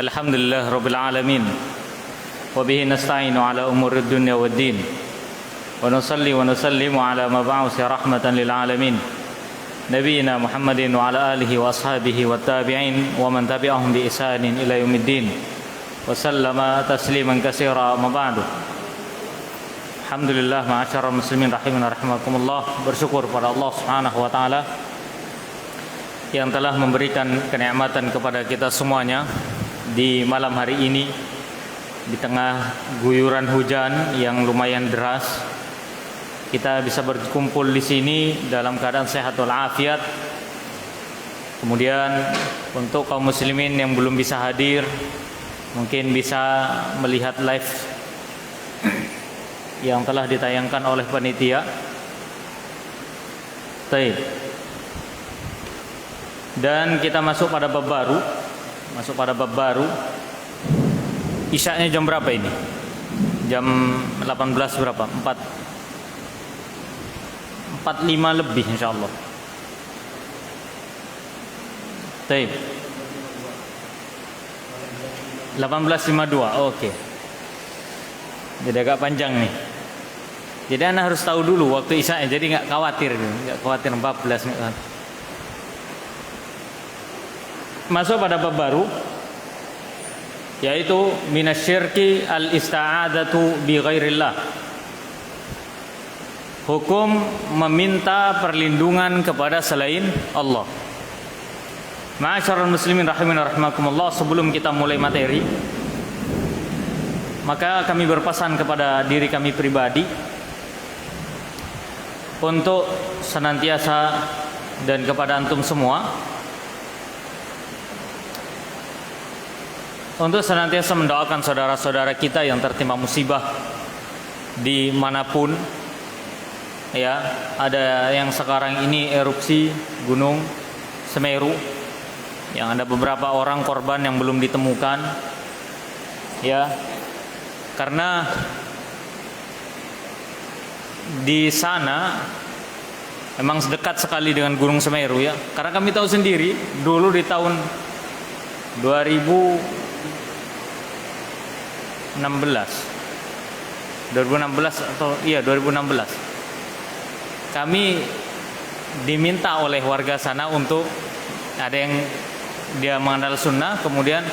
Alhamdulillah Rabbil Alamin. Wabihi nasta'inu ala umuri dunya waddin. Wa nusalli wa nusallimu ala mab'usi rahmatan lil alamin. Nabiyyina Muhammadin wa ala alihi wa ashabihi wa tabi'in wa man tabi'ahum bi ihsanin ila yaumiddin. Wa sallama tasliman katsira ma ba'du. Alhamdulillah ma'asyiral muslimin rahimana rahimakumullah. Bersyukur pada Allah Subhanahu wa taala yang telah memberikan kenikmatan kepada kita semuanya di malam hari ini, di tengah guyuran hujan yang lumayan deras. Kita bisa berkumpul di sini dalam keadaan sehat walafiat. Kemudian untuk kaum muslimin yang belum bisa hadir, mungkin bisa melihat live yang telah ditayangkan oleh panitia. Baik. Dan kita masuk pada bab baru. Isya'nya jam berapa ini? Jam 18 berapa? 4:45 lebih insyaallah. Baik. 18:52. Oke. Jadi agak panjang nih. Jadi Anda harus tahu dulu waktu Isya'nya, jadi enggak khawatir 14 nih. Masuk pada bab baru, yaitu minasyirki al-ista'adatu bi ghairillah. Hukum meminta perlindungan kepada selain Allah. Ma'asyiral muslimin rahimani rahimakumullah, sebelum kita mulai materi, maka kami berpesan kepada diri kami pribadi untuk senantiasa, dan kepada antum semua, untuk senantiasa mendoakan saudara-saudara kita yang tertimpa musibah dimanapun. Ya, ada yang sekarang ini erupsi Gunung Semeru, yang ada beberapa orang korban yang belum ditemukan. Ya, karena di sana memang dekat sekali dengan Gunung Semeru ya. Karena kami tahu sendiri dulu di tahun 2016 kami diminta oleh warga sana untuk, ada yang dia mengenal sunnah, kemudian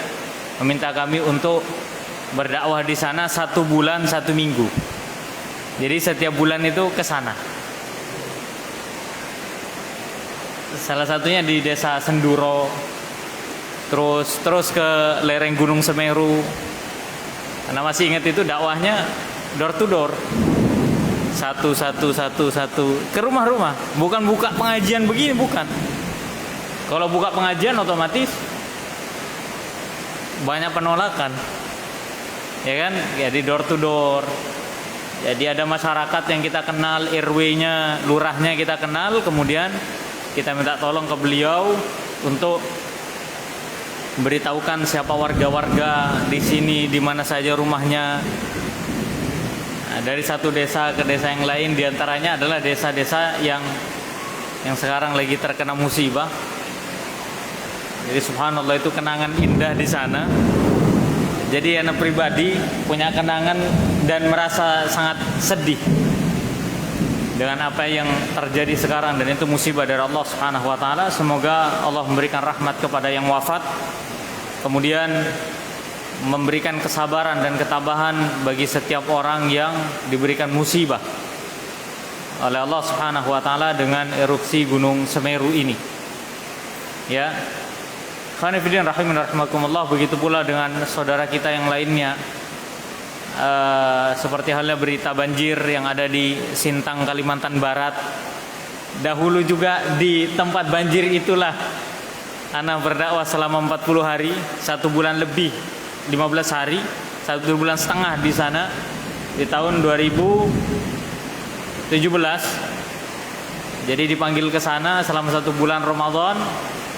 meminta kami untuk berdakwah di sana 1 bulan 1 minggu. Jadi setiap bulan itu ke sana. Salah satunya di desa Senduro, terus ke lereng Gunung Semeru. Karena masih ingat itu dakwahnya door to door, satu ke rumah-rumah, bukan buka pengajian begini, bukan. Kalau buka pengajian otomatis banyak penolakan, ya kan? Jadi door to door. Jadi ada masyarakat yang kita kenal, RW-nya, lurahnya kita kenal, kemudian kita minta tolong ke beliau untuk beritahukan siapa warga-warga di sini, di mana saja rumahnya. Nah, dari satu desa ke desa yang lain, diantaranya adalah desa-desa yang sekarang lagi terkena musibah. Jadi subhanallah, itu kenangan indah di sana. Jadi anak pribadi punya kenangan dan merasa sangat sedih dengan apa yang terjadi sekarang, dan itu musibah dari Allah Subhanahu wa taala. Semoga Allah memberikan rahmat kepada yang wafat, kemudian memberikan kesabaran dan ketabahan bagi setiap orang yang diberikan musibah oleh Allah Subhanahu wa taala dengan erupsi Gunung Semeru ini. Ya. Khanifidin rahimakumullah, begitu pula dengan saudara kita yang lainnya. Seperti halnya berita banjir yang ada di Sintang, Kalimantan Barat. Dahulu juga di tempat banjir itulah ana berdakwah selama 40 hari, 1 bulan lebih, 15 hari, 1 bulan setengah di sana di tahun 2017. Jadi dipanggil ke sana selama 1 bulan Ramadan,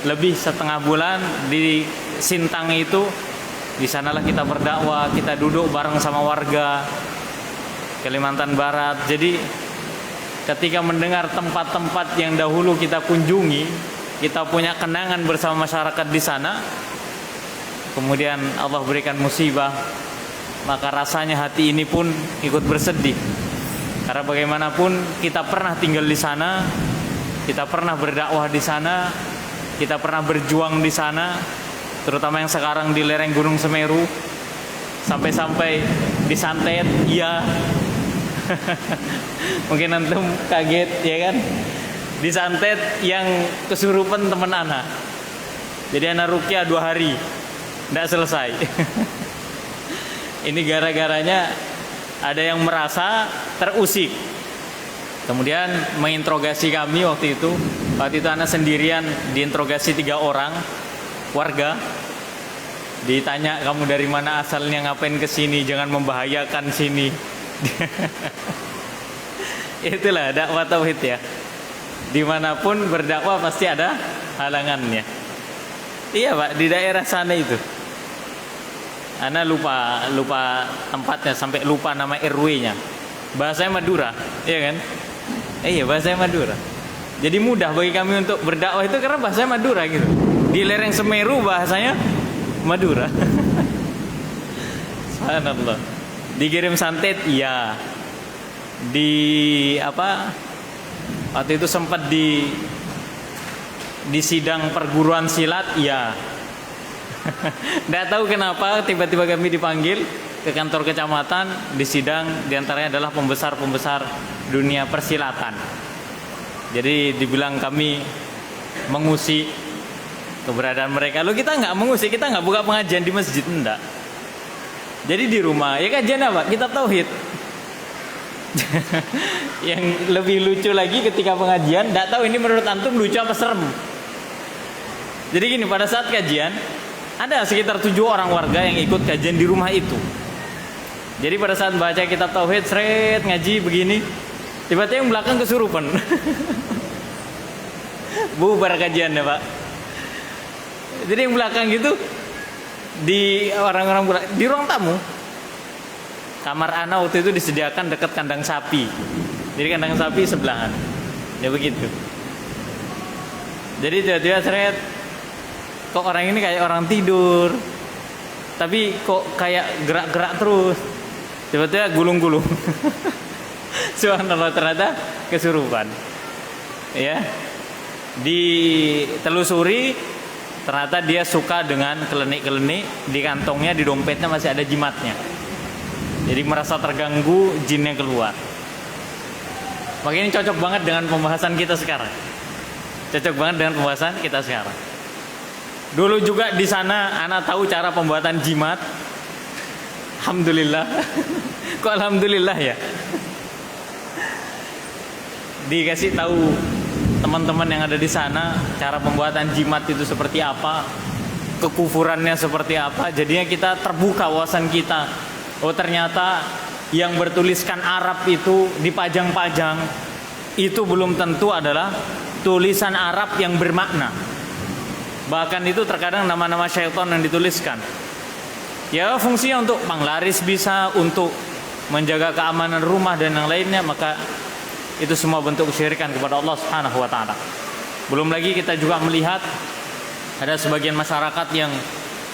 lebih setengah bulan di Sintang itu. Di sanalah kita berdakwah, kita duduk bareng sama warga Kalimantan Barat. Jadi ketika mendengar tempat-tempat yang dahulu kita kunjungi, kita punya kenangan bersama masyarakat di sana, kemudian Allah berikan musibah, maka rasanya hati ini pun ikut bersedih. Karena bagaimanapun kita pernah tinggal di sana, kita pernah berdakwah di sana, kita pernah berjuang di sana, terutama yang sekarang di lereng Gunung Semeru, sampai-sampai disantet, iya. Mungkin antum kaget ya kan? Disantet yang kesurupan teman ana. Jadi ana ruqyah 2 hari, tidak selesai. Ini gara-garanya ada yang merasa terusik. Kemudian menginterogasi kami waktu itu. Waktu itu ana sendirian, diinterogasi 3 orang warga. Ditanya, kamu dari mana asalnya, ngapain kesini, jangan membahayakan sini. Itulah dakwah tauhid ya. Dimanapun berdakwah pasti ada halangannya. Iya Pak, di daerah sana itu. Ana lupa tempatnya, sampai lupa nama RW-nya. Bahasanya Madura, iya kan? Iya, bahasanya Madura. Jadi mudah bagi kami untuk berdakwah itu karena bahasanya Madura gitu. Di lereng Semeru bahasanya Madura. Subhanallah. Dikirim santet, iya. Di apa? Waktu itu sempat di sidang perguruan silat, iya. Tidak tahu kenapa tiba-tiba kami dipanggil ke kantor kecamatan di sidang, diantaranya adalah pembesar-pembesar dunia persilatan. Jadi dibilang kami mengusik keberadaan mereka. Loh, kita nggak mengusik, kita nggak buka pengajian di masjid, enggak. Jadi di rumah ya kajian apa? Kitab tauhid. Yang lebih lucu lagi ketika pengajian, tidak tahu ini menurut antum lucu apa serem. Jadi gini, pada saat kajian ada sekitar 7 orang warga yang ikut kajian di rumah itu. Jadi pada saat baca kitab tauhid, seret ngaji begini, tiba-tiba yang belakang kesurupan. Bubar kajian ya Pak. Jadi yang belakang gitu, di orang-orang di ruang tamu, kamar ana waktu itu disediakan dekat kandang sapi. Jadi kandang sapi sebelahan. Ya begitu. Jadi tiba-tiba seret, kok orang ini kayak orang tidur, tapi kok kayak gerak-gerak terus. Tiba-tiba gulung-gulung. Subhanallah, ternyata kesurupan. Ya. Ditelusuri, ternyata dia suka dengan kelenik-kelenik, di kantongnya, di dompetnya masih ada jimatnya. Jadi merasa terganggu, jinnya keluar. Maka ini cocok banget dengan pembahasan kita sekarang. Cocok banget dengan pembahasan kita sekarang. Dulu juga di sana anak tahu cara pembuatan jimat. Alhamdulillah. Kok alhamdulillah ya? Dikasih tahu teman-teman yang ada di sana cara pembuatan jimat itu seperti apa, kekufurannya seperti apa. Jadinya kita terbuka wawasan kita. Oh, ternyata yang bertuliskan Arab itu dipajang-pajang itu belum tentu adalah tulisan Arab yang bermakna. Bahkan itu terkadang nama-nama syaitan yang dituliskan. Ya fungsinya untuk penglaris bisa, untuk menjaga keamanan rumah dan yang lainnya, maka itu semua bentuk kesyirikan kepada Allah Subhanahu wa taala. Belum lagi kita juga melihat ada sebagian masyarakat yang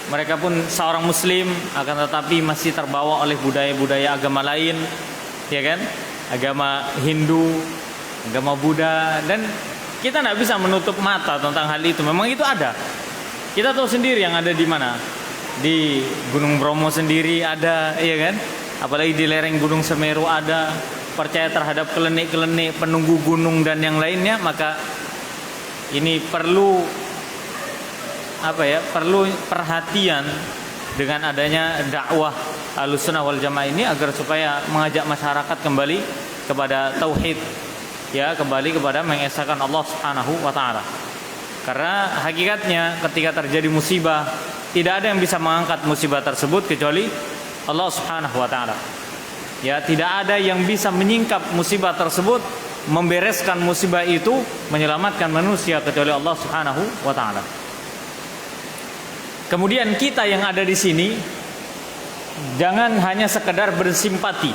mereka pun seorang muslim akan tetapi masih terbawa oleh budaya-budaya agama lain, ya kan? Agama Hindu, agama Buddha, dan kita tidak bisa menutup mata tentang hal itu. Memang itu ada. Kita tahu sendiri yang ada di mana. Di Gunung Bromo sendiri ada, iya kan? Apalagi di lereng Gunung Semeru ada. Percaya terhadap kelenik-kelenik, penunggu gunung dan yang lainnya, maka ini perlu perlu perhatian dengan adanya dakwah Ahlussunnah wal Jamaah ini, agar supaya mengajak masyarakat kembali kepada tauhid, ya, kembali kepada mengesahkan Allah Subhanahu wa taala. Karena hakikatnya ketika terjadi musibah, tidak ada yang bisa mengangkat musibah tersebut kecuali Allah Subhanahu wa taala. Ya, tidak ada yang bisa menyingkap musibah tersebut, membereskan musibah itu, menyelamatkan manusia kecuali Allah Subhanahu wa taala. Kemudian kita yang ada di sini jangan hanya sekedar bersimpati.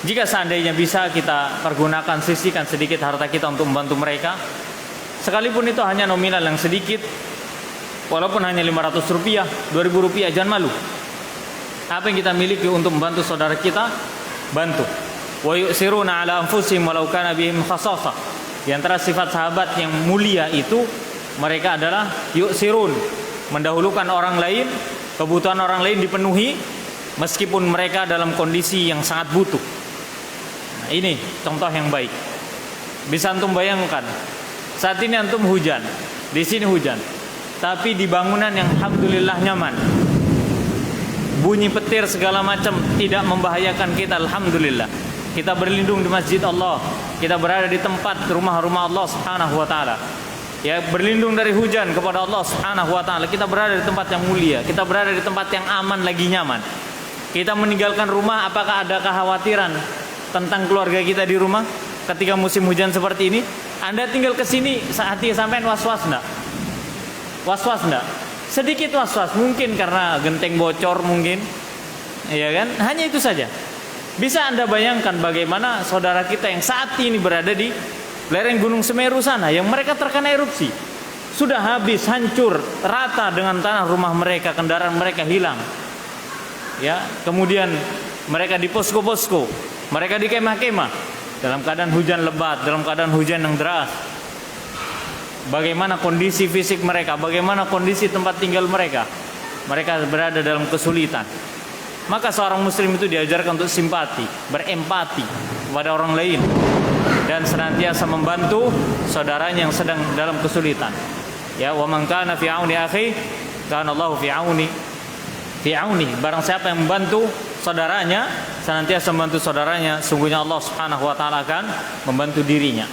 Jika seandainya bisa kita pergunakan, sisihkan sedikit harta kita untuk membantu mereka, sekalipun itu hanya nominal yang sedikit, Walaupun hanya 500 rupiah, 2000 rupiah, jangan malu. Apa yang kita miliki untuk membantu saudara kita, bantu. Wa yu'siruna ala anfusihim walau kana bihim khasasah. Di antara sifat sahabat yang mulia itu mereka adalah yu'sirun, mendahulukan orang lain, kebutuhan orang lain dipenuhi meskipun mereka dalam kondisi yang sangat butuh. Nah, ini contoh yang baik. Bisa antum bayangkan, saat ini antum hujan, di sini hujan, tapi di bangunan yang alhamdulillah nyaman. Bunyi petir segala macam tidak membahayakan kita, alhamdulillah. Kita berlindung di masjid Allah, kita berada di tempat rumah-rumah Allah Subhanahu wa taala. Ya, berlindung dari hujan kepada Allah Subhanahu wa taala. Kita berada di tempat yang mulia, kita berada di tempat yang aman lagi nyaman. Kita meninggalkan rumah, apakah ada kekhawatiran tentang keluarga kita di rumah ketika musim hujan seperti ini? Anda tinggal ke sini, hati sampean was-was enggak? Was-was enggak? Sedikit was-was, mungkin karena genteng bocor mungkin. Iya kan? Hanya itu saja. Bisa Anda bayangkan bagaimana saudara kita yang saat ini berada di lereng Gunung Semeru sana, yang mereka terkena erupsi. Sudah habis, hancur, rata dengan tanah rumah mereka, kendaraan mereka hilang. Ya, kemudian mereka di posko-posko, mereka di kemah-kemah dalam keadaan hujan lebat, dalam keadaan hujan yang deras. Bagaimana kondisi fisik mereka, bagaimana kondisi tempat tinggal mereka. Mereka berada dalam kesulitan. Maka seorang muslim itu diajarkan untuk simpati, berempati kepada orang lain, dan senantiasa membantu saudaranya yang sedang dalam kesulitan. Ya, wa man kana fi auni akhi, kana Allahu fi auni. Barang siapa yang membantu saudaranya, senantiasa membantu saudaranya, sungguhnya Allah Subhanahu wa taala akan membantu dirinya.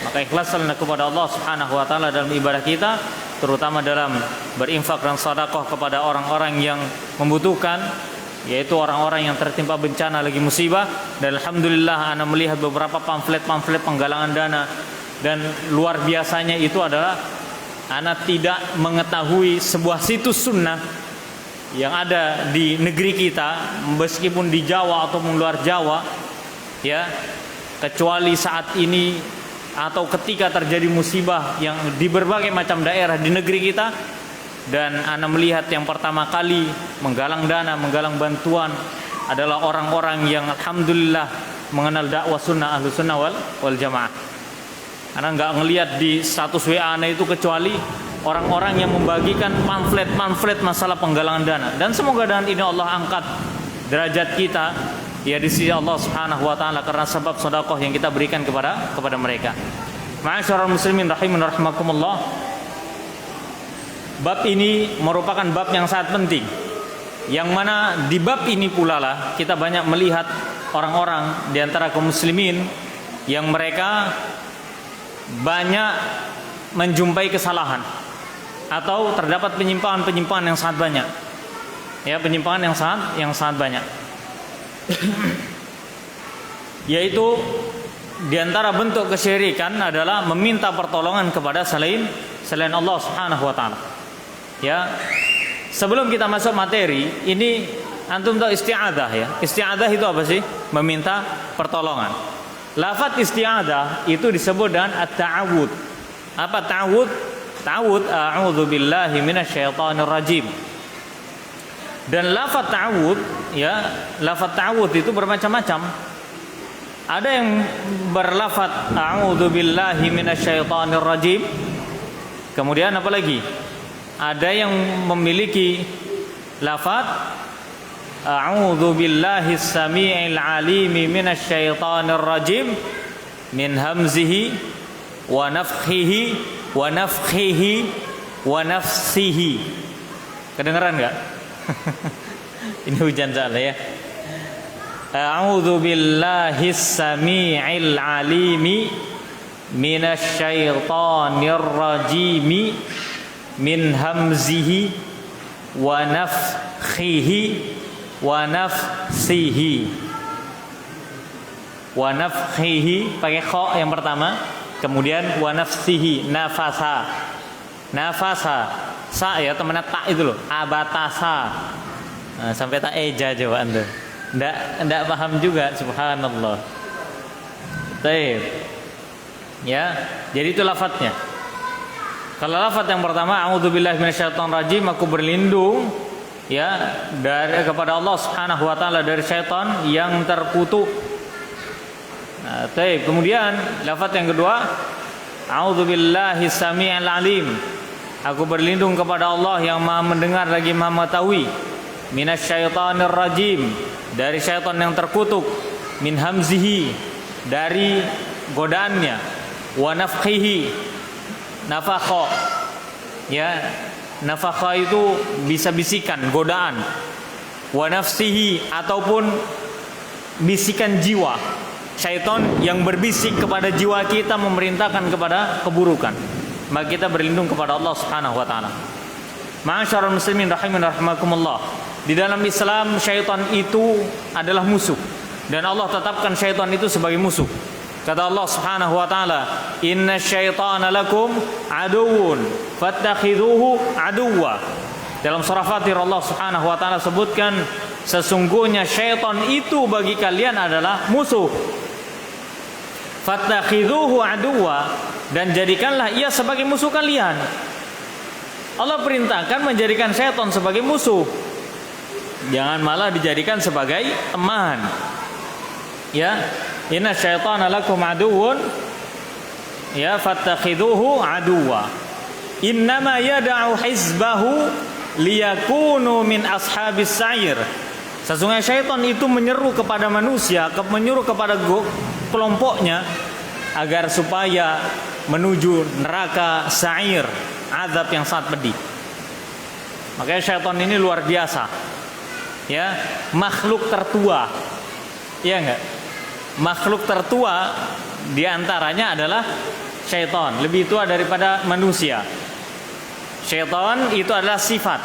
Maka ikhlaslah kepada Allah Subhanahu wa taala dalam ibadah kita, terutama dalam berinfak dan sedekah kepada orang-orang yang membutuhkan, yaitu orang-orang yang tertimpa bencana lagi musibah. Dan alhamdulillah ana melihat beberapa pamflet-pamflet penggalangan dana, dan luar biasanya itu adalah ana tidak mengetahui sebuah situs sunnah yang ada di negeri kita, meskipun di Jawa ataupun luar Jawa, ya, kecuali saat ini atau ketika terjadi musibah yang di berbagai macam daerah di negeri kita. Dan ana melihat yang pertama kali menggalang dana, menggalang bantuan adalah orang-orang yang alhamdulillah mengenal dakwah sunnah, ahlu sunnah wal jamaah. Ana nggak ngelihat di status WA ana itu kecuali orang-orang yang membagikan pamflet-pamflet masalah penggalangan dana. Dan semoga dengan ini Allah angkat derajat kita, ya, di sisi Allah Subhanahu wa taala karena sebab sedekah yang kita berikan kepada mereka. Ma'asyiral muslimin rahimun rahimakumullah. Bab ini merupakan bab yang sangat penting, yang mana di bab ini pula lah kita banyak melihat orang-orang di antara kaum muslimin yang mereka banyak menjumpai kesalahan atau terdapat penyimpangan-penyimpangan yang sangat banyak. Ya, penyimpangan yang sangat banyak. Yaitu di antara bentuk kesyirikan adalah meminta pertolongan kepada selain Allah Subhanahu wa taala. Ya, sebelum kita masuk materi ini, antum tahu isti'adah ya? Isti'adah itu apa sih? Meminta pertolongan. Lafaz isti'adah itu disebut dengan at-ta'awud. Apa ta'awud? Ta'awud, a'udzu billahi minasyaitonir rajim. Dan lafaz ta'awud, ya, lafaz ta'awud itu bermacam-macam. Ada yang berlafaz a'udzu billahi minasyaitonir rajim. Kemudian apa lagi? Ada yang memiliki lafaz a'udzu billahi samii'il 'alimi minasyaitonir rajim min hamzihi wa nafthihi wa nafthihi wa nafsihi. Kedengaran enggak? Ini hujan soalnya ya. A'udzu billahi samii'il 'alimi minasyaitonir rajim min hamzihi wa nafthihi wa nafsihi. Wa nafthihi pakai kha yang pertama, kemudian wa nafsihi, nafasa. Nafasa. Sa ya temannya tak itu loh, abatasa. Nah, sampai tak eja coba Anda. Enggak paham juga, subhanallah. Baik. Ya, jadi itu lafadznya. Kalau lafaz yang pertama, a'udzubillahi minasyaitonirrajim, aku berlindung ya dari kepada Allah Subhanahu wa taala dari syaitan yang terkutuk. Nah, kemudian lafaz yang kedua, a'udzubillahi samii'il alim. Aku berlindung kepada Allah yang Maha mendengar lagi Maha mengetahui. Minasyaitonirrajim, dari syaitan yang terkutuk. Min hamzihi, dari godaannya. Wa nafkhihi, nafakha, ya, nafakha itu bisa bisikan, godaan. Wa nafsihi, ataupun bisikan jiwa, syaitan yang berbisik kepada jiwa kita, memerintahkan kepada keburukan. Maka kita berlindung kepada Allah Subhanahu wa taala. Ma'asyiral muslimin rahimin rahimakumullah. Di dalam Islam syaitan itu adalah musuh, dan Allah tetapkan syaitan itu sebagai musuh. Kata Allah Subhanahu wa taala, "Inna syaitana lakum aduwwun fattakhidhuhu aduwwa." Dalam surah Fatir Allah Subhanahu wa taala sebutkan, sesungguhnya syaitan itu bagi kalian adalah musuh. Fattakhidhuhu aduwwa, dan jadikanlah ia sebagai musuh kalian. Allah perintahkan menjadikan syaitan sebagai musuh. Jangan malah dijadikan sebagai teman. Ya, inna syaitana lakum aduwwun ya fattakhidhuhu aduwwa innama yad'u hizbahu liyakunu min ashabis sa'ir. Sesungguhnya syaitan itu menyeru kepada manusia, menyuruh kepada kelompoknya agar supaya menuju neraka sa'ir, azab yang sangat pedih. Makanya syaitan ini luar biasa. Ya, makhluk tertua. Iya enggak? Makhluk tertua diantaranya adalah syaitan, lebih tua daripada manusia. Syaitan itu adalah sifat.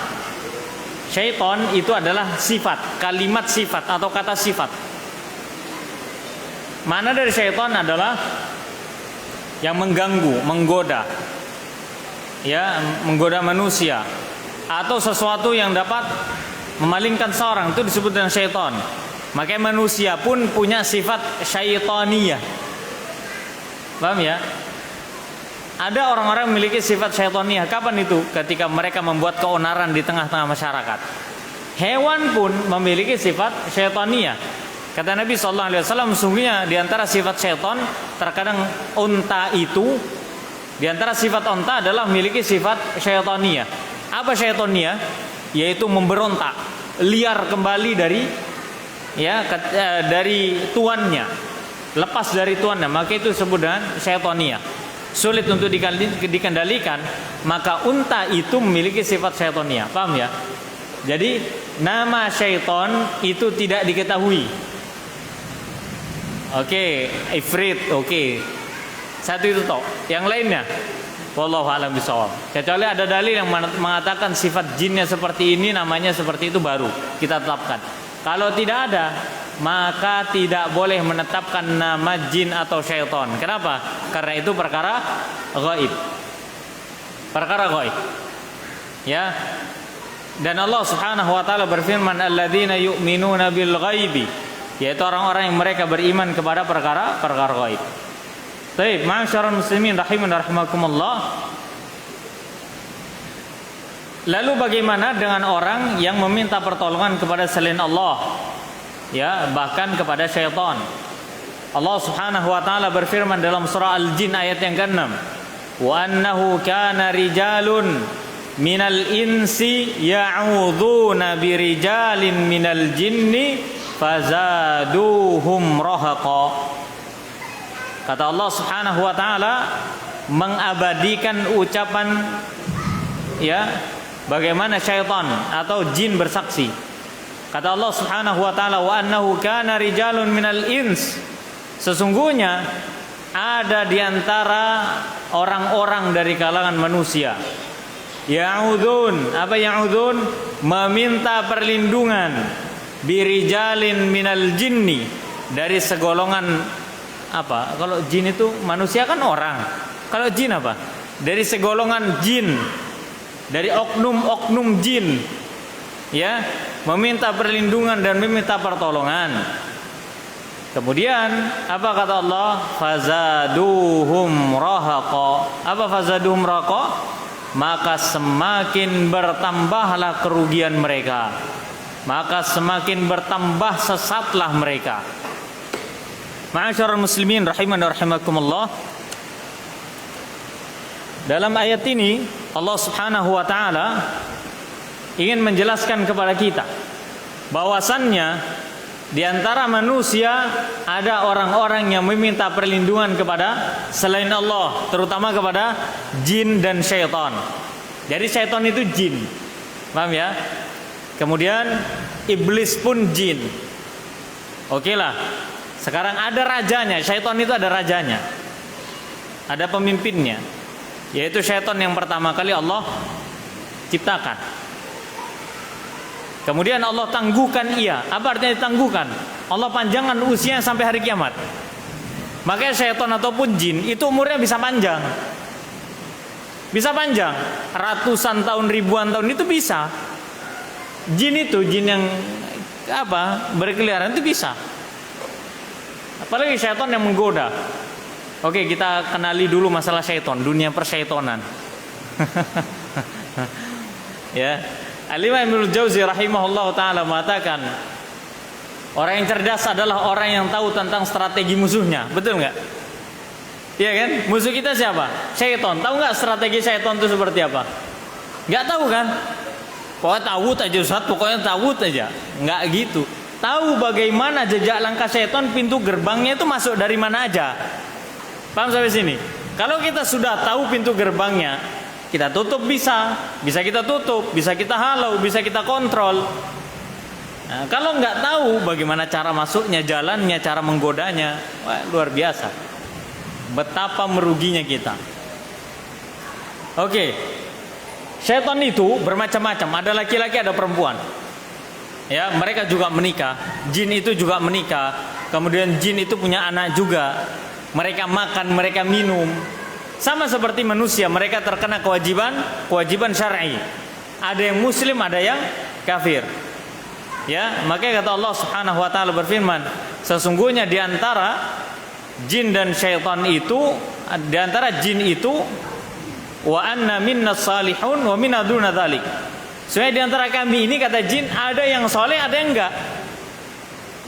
Syaitan itu adalah sifat, kalimat sifat atau kata sifat. Mana dari syaitan adalah yang mengganggu, menggoda, ya, menggoda manusia, atau sesuatu yang dapat memalingkan seorang, itu disebut dengan syaitan. Makanya manusia pun punya sifat syaitaniyah. Paham ya? Ada orang-orang memiliki sifat syaitaniyah. Kapan itu? Ketika mereka membuat keonaran di tengah-tengah masyarakat. Hewan pun memiliki sifat syaitaniyah. Kata Nabi SAW, sesungguhnya di antara sifat syaitan, terkadang unta itu, di antara sifat unta adalah memiliki sifat syaitaniyah. Apa syaitaniyah? Yaitu memberontak, liar kembali dari tuannya, lepas dari tuannya, maka itu disebut dengan syaitaniyah. Sulit untuk dikendalikan, maka unta itu memiliki sifat syaitaniyah. Paham ya? Jadi nama syaitan itu tidak diketahui. Oke, ifrit, oke. Satu itu toh. Yang lainnya, wallahu a'lam bishawab. Kecuali ada dalil yang mengatakan sifat jinnya seperti ini, namanya seperti itu, baru kita tetapkan. Kalau tidak ada, maka tidak boleh menetapkan nama jin atau syaitan. Kenapa? Karena itu perkara gaib. Perkara gaib. Ya. Dan Allah Subhanahu wa taala berfirman, "Alladzina yu'minuna bil ghaibi", yaitu orang-orang yang mereka beriman kepada perkara gaib. Baik, ma'asyiral muslimin rahimin rahimakumullah. Lalu bagaimana dengan orang yang meminta pertolongan kepada selain Allah? Ya, bahkan kepada syaitan. Allah Subhanahu wa taala berfirman dalam surah Al-Jin ayat yang ke-6, "Wa annahu kana rijalun minal insi ya'udzuna birijalin minal jinni fazaduhum rahaqa." Kata Allah Subhanahu wa taala mengabadikan ucapan, ya, bagaimana syaitan atau jin bersaksi. Kata Allah Subhanahu wa taala, "Wa annahu kana rijalun minal ins." Sesungguhnya ada di antara orang-orang dari kalangan manusia. Ya'udzun, apa ya'udzun? Meminta perlindungan birijalin minal jinni, dari segolongan apa? Kalau jin itu manusia kan orang. Kalau jin apa? Dari segolongan jin, dari oknum-oknum jin, ya, meminta perlindungan dan meminta pertolongan. Kemudian apa kata Allah? Fazaduhum rahaqa. Apa fazaduhum rahaqa? maka semakin bertambahlah kerugian mereka, maka semakin bertambah sesatlah mereka. Ma'asyiral muslimin rahimani wa rahimakumullah. Dalam ayat ini Allah Subhanahu wa taala ingin menjelaskan kepada kita bahwasannya di antara manusia ada orang-orang yang meminta perlindungan kepada selain Allah, terutama kepada jin dan syaitan. Jadi syaitan itu jin, paham ya? Kemudian iblis pun jin. Oke lah. Sekarang ada rajanya, syaitan itu ada rajanya, ada pemimpinnya, yaitu syaitan yang pertama kali Allah ciptakan. Kemudian Allah tangguhkan ia. Apa artinya ditangguhkan? Allah panjangkan usia sampai hari kiamat. Makanya syaitan ataupun jin itu umurnya bisa panjang. Bisa panjang. Ratusan tahun, ribuan tahun itu bisa. Jin itu, jin yang berkeliaran itu bisa. Apalagi syaitan yang menggoda. Oke, kita kenali dulu masalah syaitan, dunia persyaitonan. Ya. Al-Imam Ibnul Jauzi rahimahullah ta'ala mengatakan, orang yang cerdas adalah orang yang tahu tentang strategi musuhnya. Betul nggak? Iya kan? Musuh kita siapa? Syaitan. Tahu nggak strategi syaitan itu seperti apa? Nggak tahu kan? Pokoknya tawud aja Ustaz, pokoknya tawud aja. Nggak gitu. Tahu bagaimana jejak langkah syaitan, pintu gerbangnya itu masuk dari mana aja. Paham sampai sini? Kalau kita sudah tahu pintu gerbangnya, kita tutup bisa kita tutup, bisa kita halau, bisa kita kontrol. Nah, kalau nggak tahu bagaimana cara masuknya, jalannya, cara menggodanya, wah, luar biasa. Betapa meruginya kita. Oke, syaitan itu bermacam-macam. Ada laki-laki, ada perempuan. Ya, mereka juga menikah. Jin itu juga menikah. Kemudian jin itu punya anak juga. Mereka makan, mereka minum. Sama seperti manusia, mereka terkena kewajiban syar'i. Ada yang muslim, ada yang kafir. Ya, makanya kata Allah Subhanahu wa taala berfirman, sesungguhnya di antara jin dan syaitan itu, di antara jin itu, wa anna minnas salihun wa minna duna dzalik. Sebenarnya di antara kami ini, kata jin, ada yang soleh, ada yang enggak.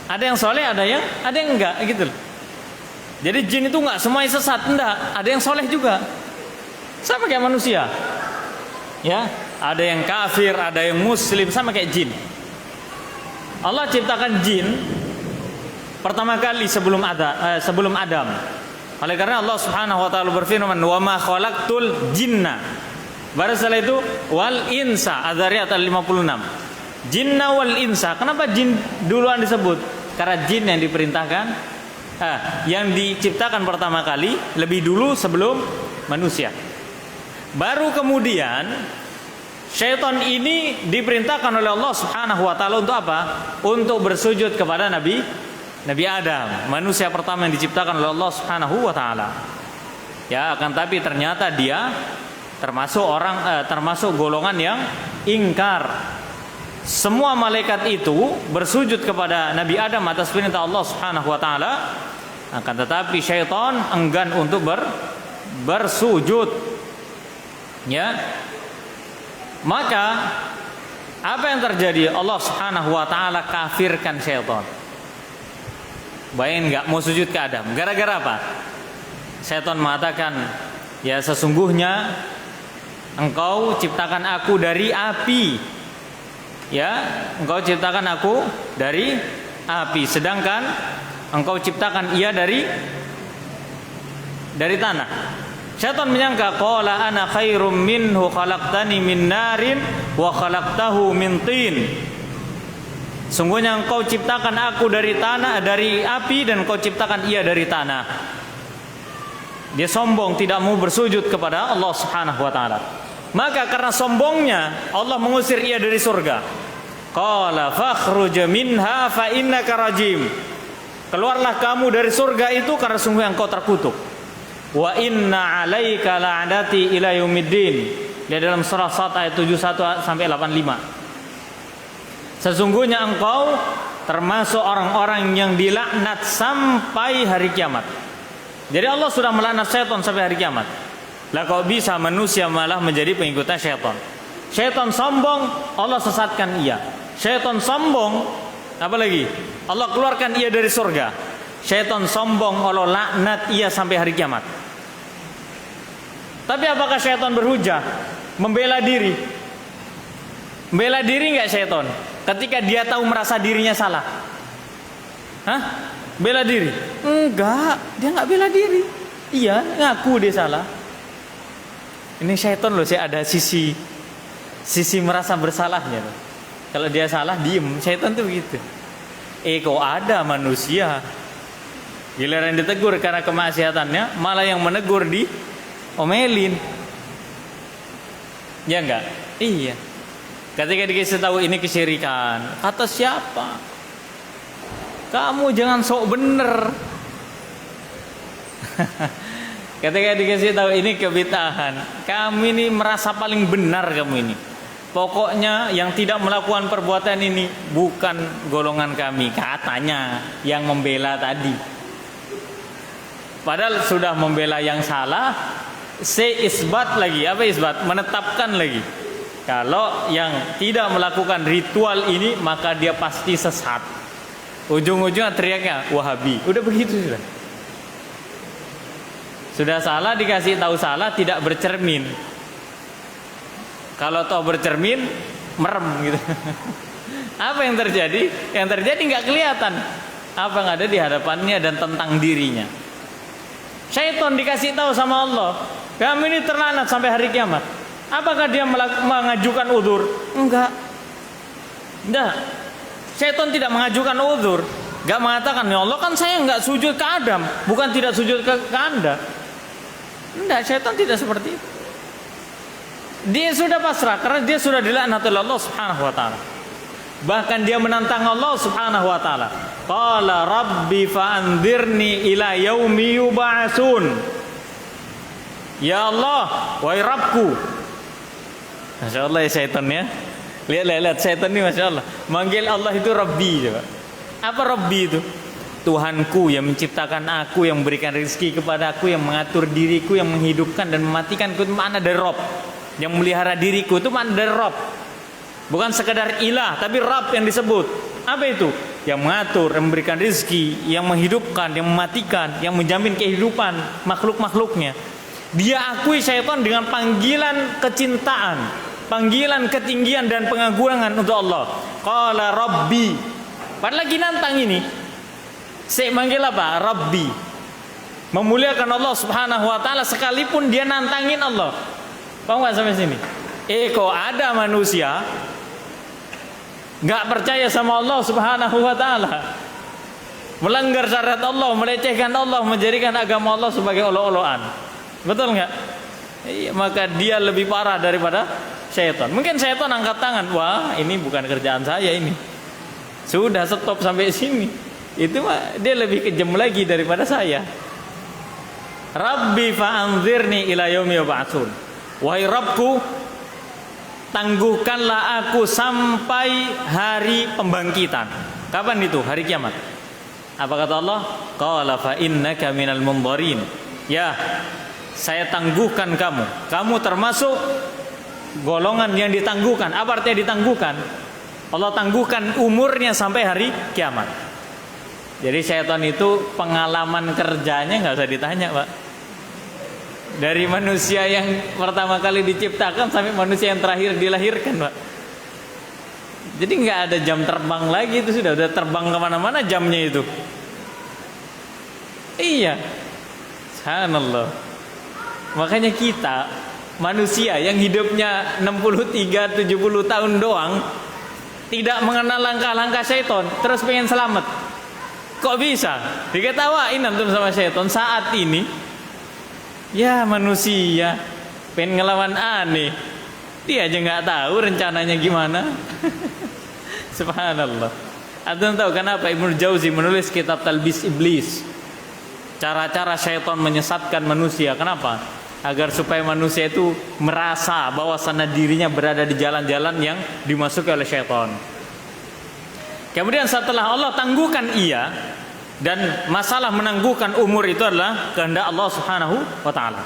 Ada yang soleh, ada yang enggak, gitu loh. Jadi jin itu enggak semuanya sesat, enggak. Ada yang soleh juga. Sama kayak manusia. Ya, ada yang kafir, ada yang muslim, sama kayak jin. Allah ciptakan jin pertama kali sebelum Adam. Oleh karena Allah Subhanahu wa taala berfirman, "Wa ma khalaqtul jinna." Baru setelah itu wal insa, Az-Zariyat 56. Jinna wal insa. Kenapa jin duluan disebut? Karena jin yang diperintahkan yang diciptakan pertama kali lebih dulu sebelum manusia. Baru kemudian syaitan ini diperintahkan oleh Allah Subhanahu wa taala untuk apa? Untuk bersujud kepada Nabi Adam, manusia pertama yang diciptakan oleh Allah Subhanahu wa taala. Ya, akan tapi ternyata dia termasuk golongan yang ingkar. Semua malaikat itu bersujud kepada Nabi Adam atas perintah Allah Subhanahu wa taala. Akan tetapi syaitan enggan untuk bersujud. Ya. Maka apa yang terjadi? Allah Subhanahu wa taala kafirkan syaitan. Bayangin enggak mau sujud ke Adam. Gara-gara apa? Syaitan mengatakan, ya sesungguhnya engkau ciptakan aku dari api. Ya, engkau ciptakan aku dari api, sedangkan engkau ciptakan ia dari tanah. Syaitan menyangka, qala ana khairum minhu khalaqtani min narin wa khalaqtahu min tin. Sungguhnya engkau ciptakan aku dari api, dan engkau ciptakan ia dari tanah. Dia sombong, tidak mau bersujud kepada Allah Subhanahu wa taala. Maka karena sombongnya Allah mengusir ia dari surga. Qala fakhruj minha fa innaka rajim. Keluarlah kamu dari surga itu karena sungguh engkau terkutuk. Wa inna 'alaika la'nati ila yaumiddin. Di dalam surah Sad ayat 71 sampai 85. Sesungguhnya engkau termasuk orang-orang yang dilaknat sampai hari kiamat. Jadi Allah sudah melaknat syaitan sampai hari kiamat. Lah kok bisa manusia malah menjadi pengikutnya syaitan? Syaitan sombong, Allah sesatkan ia. Syaitan sombong, apa lagi? Allah keluarkan ia dari surga. Syaitan sombong, Allah laknat ia sampai hari kiamat. Tapi apakah syaitan berhujah? Membela diri. Membela diri enggak syaitan? Ketika dia tahu merasa dirinya salah. Hah? Bela diri? Enggak, dia enggak bela diri. Iya, ngaku dia salah. Ini syaitan loh, saya ada sisi merasa bersalahnya loh. Kalau dia salah diem, syaitan tuh begitu. Kok ada manusia giliran ditegur karena kemaksiatannya, malah yang menegur diomelin. Ya enggak? Iya. Ketika dikasih tahu ini kesyirikan, kata siapa? Kamu jangan sok bener. Ketika dikasih tahu ini kebid'ahan, kamu ini merasa paling benar kamu ini. Pokoknya yang tidak melakukan perbuatan ini bukan golongan kami, katanya yang membela tadi. Padahal sudah membela yang salah, isbat lagi, apa isbat? Menetapkan lagi. Kalau yang tidak melakukan ritual ini maka dia pasti sesat. Ujung-ujungnya teriaknya Wahabi. Udah begitu sudah. Sudah salah dikasih tahu salah, tidak bercermin. Kalau tahu bercermin, merem gitu. Apa yang terjadi? Yang terjadi nggak kelihatan apa yang ada di hadapannya dan tentang dirinya. Syaitan dikasih tahu sama Allah, kamu ini terlaknat sampai hari kiamat. Apakah dia mengajukan uzur? Enggak. Syaitan tidak mengajukan uzur. Enggak mengatakan, ya Allah kan saya enggak sujud ke Adam, bukan tidak sujud ke Anda. Enggak, syaitan tidak seperti itu. Dia sudah pasrah karena dia sudah dilaknat oleh Allah Subhanahu wa taala. Bahkan dia menantang Allah Subhanahu wa taala. Qala rabbi fa'anzirni ila yaumi yub'atsun. Ya Allah, wahai Rabbku. Masya Allah ya syaitan ya. Lihat syaitan ini Masya Allah. Manggil Allah itu Rabbi coba. Apa Rabbi itu? Tuhanku yang menciptakan aku, yang memberikan rezeki kepada aku, yang mengatur diriku, yang menghidupkan dan mematikanku. Itu makna dari Rabb. Yang memelihara diriku itu makna dari Rabb. Bukan sekadar ilah, tapi Rabb yang disebut. Apa itu? Yang mengatur, yang memberikan rezeki, yang menghidupkan, yang mematikan, yang menjamin kehidupan makhluk-makhluknya. Dia akui syaitan dengan panggilan kecintaan, panggilan ketinggian dan pengagungan untuk Allah. Qala Rabbi. Padahal lagi nantang ini. Saya manggil apa? Rabbi. Memuliakan Allah Subhanahu wa taala sekalipun dia nantangin Allah. Paham enggak sampai sini? Kok ada manusia enggak percaya sama Allah Subhanahu wa taala, melanggar syariat Allah, melecehkan Allah, menjadikan agama Allah sebagai olo-oloan. Betul enggak? Iya, maka dia lebih parah daripada syaitan. Mungkin syaitan angkat tangan, wah ini bukan kerjaan saya ini. Sudah stop sampai sini. Itu mah dia lebih kejam lagi daripada saya. Rabbi fa'anzirni ila yaumi yub'atsun. Wahai Rabbku, tangguhkanlah aku sampai hari pembangkitan. Kapan itu? Hari kiamat. Apa kata Allah? Qala fa innaka minal mundharin. Ya, saya tangguhkan kamu. Kamu termasuk golongan yang ditangguhkan. Apa artinya ditangguhkan? Allah tangguhkan umurnya sampai hari kiamat. Jadi syaitan itu pengalaman kerjanya nggak usah ditanya, Pak. Dari manusia yang pertama kali diciptakan sampai manusia yang terakhir dilahirkan, Pak. Jadi nggak ada jam terbang lagi, itu sudah terbang kemana-mana jamnya itu. Iya, subhanallah. Makanya kita manusia yang hidupnya 63-70 tahun doang, tidak mengenal langkah-langkah syaitan, terus pengen selamat. Kok bisa? Diketawain antum sama syaitan saat ini. Ya manusia pengen ngelawan aneh, dia aja nggak tahu rencananya gimana. Subhanallah. Antum tahu kenapa Ibnu Jauzi menulis kitab Talbis Iblis? Cara-cara syaitan menyesatkan manusia. Kenapa? Agar supaya manusia itu merasa bahwa sana dirinya berada di jalan-jalan yang dimasuki oleh syaitan. Kemudian setelah Allah tangguhkan ia, dan masalah menangguhkan umur itu adalah kehendak Allah Subhanahu wa taala.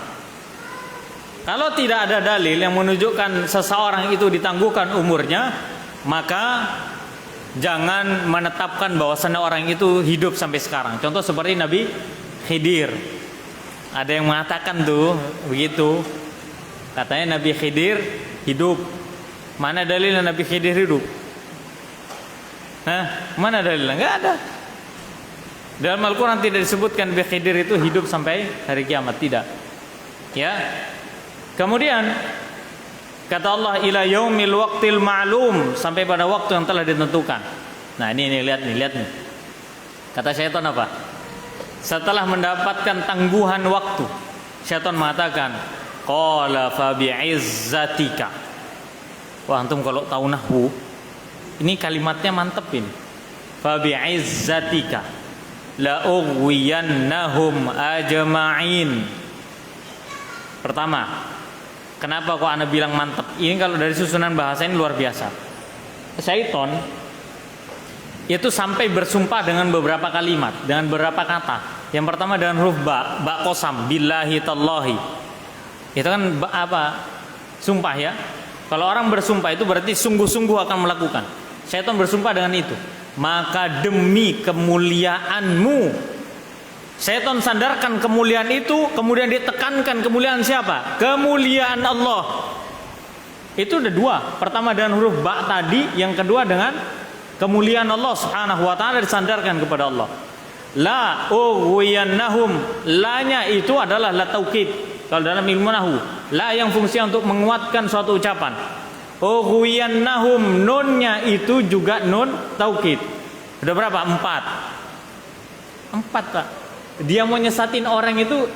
Kalau tidak ada dalil yang menunjukkan seseorang itu ditangguhkan umurnya, maka jangan menetapkan bahwasannya orang itu hidup sampai sekarang. Contoh seperti Nabi Khidir. Ada yang mengatakan tuh begitu. Katanya Nabi Khidir hidup. Mana dalilnya Nabi Khidir hidup? Nah, mana dalilnya? Enggak ada. Dalam Al-Quran tidak disebutkan Nabi Khidir itu hidup sampai hari kiamat, tidak. Ya. Kemudian kata Allah ila yaumil waqtil ma'lum, sampai pada waktu yang telah ditentukan. Nah, ini lihat nih. Kata syaitan apa? Setelah mendapatkan tangguhan waktu, syaitan mengatakan, qala fa bi'izzatika. Wah, antum kalau tahu nahwu, ini kalimatnya mantepin. Fa bi'izzatika la ughwiyannahum ajma'in. Pertama, kenapa kok ana bilang mantep? Ini kalau dari susunan bahasa ini luar biasa. Syaiton itu sampai bersumpah dengan beberapa kalimat, dengan beberapa kata. Yang pertama dengan huruf ba qasam, billahi tallahi. Itu kan apa? Sumpah ya. Kalau orang bersumpah itu berarti sungguh-sungguh akan melakukan. Syaitan bersumpah dengan itu. Maka demi kemuliaanmu, syaitan sandarkan kemuliaan itu, kemudian ditekankan kemuliaan siapa? Kemuliaan Allah. Itu ada dua. Pertama dengan huruf ba tadi, yang kedua dengan kemuliaan Allah Subhanahu wa taala disandarkan kepada Allah. La ughwiyannahum. La-nya itu adalah la taukid. Kalau dalam ilmu nahwu, la yang fungsinya untuk menguatkan suatu ucapan. Ughwiyannahum, nunnya itu juga nun taukid. Udah berapa? 4, Pak. Dia mau nyesatin orang itu,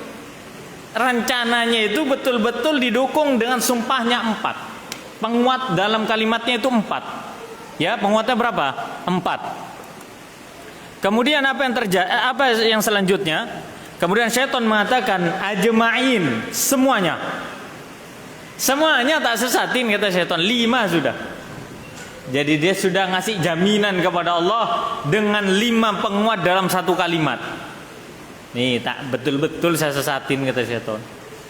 rencananya itu betul-betul didukung dengan sumpahnya 4. Penguat dalam kalimatnya itu 4. Ya, penguatnya berapa? 4. Kemudian apa yang terjadi? Apa yang selanjutnya? Kemudian syaitan mengatakan ajma'in, semuanya. Semuanya tak sesatin, kata syaitan. 5 sudah. Jadi dia sudah ngasih jaminan kepada Allah dengan 5 penguat dalam satu kalimat. Nih, tak betul-betul saya sesatin, kata syaitan.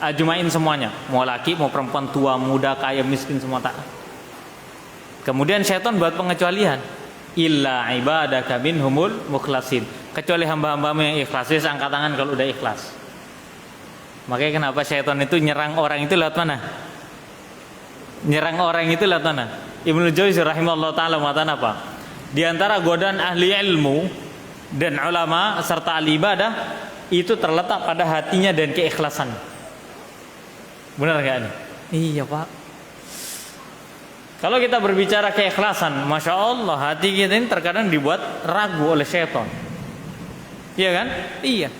Ajma'in semuanya, mau laki, mau perempuan, tua, muda, kaya, miskin, semua tak. Kemudian syaitan buat pengecualian. Illa ibadaka minhumul mukhlasin. Kecuali hamba-hambamu yang ikhlas. Dia angkat tangan kalau udah ikhlas. Makanya kenapa syaitan itu nyerang orang itu lewat mana? Nyerang orang itu lewat mana? Ibnu Jauzi rahimahullah ta'ala mengatakan apa? Di antara godaan ahli ilmu dan ulama serta ahli ibadah itu terletak pada hatinya dan keikhlasan. Benar gak nih? Iya, Pak. Kalau kita berbicara keikhlasan, Masya Allah, hati kita ini terkadang dibuat ragu oleh syaitan. Iya kan? Iya.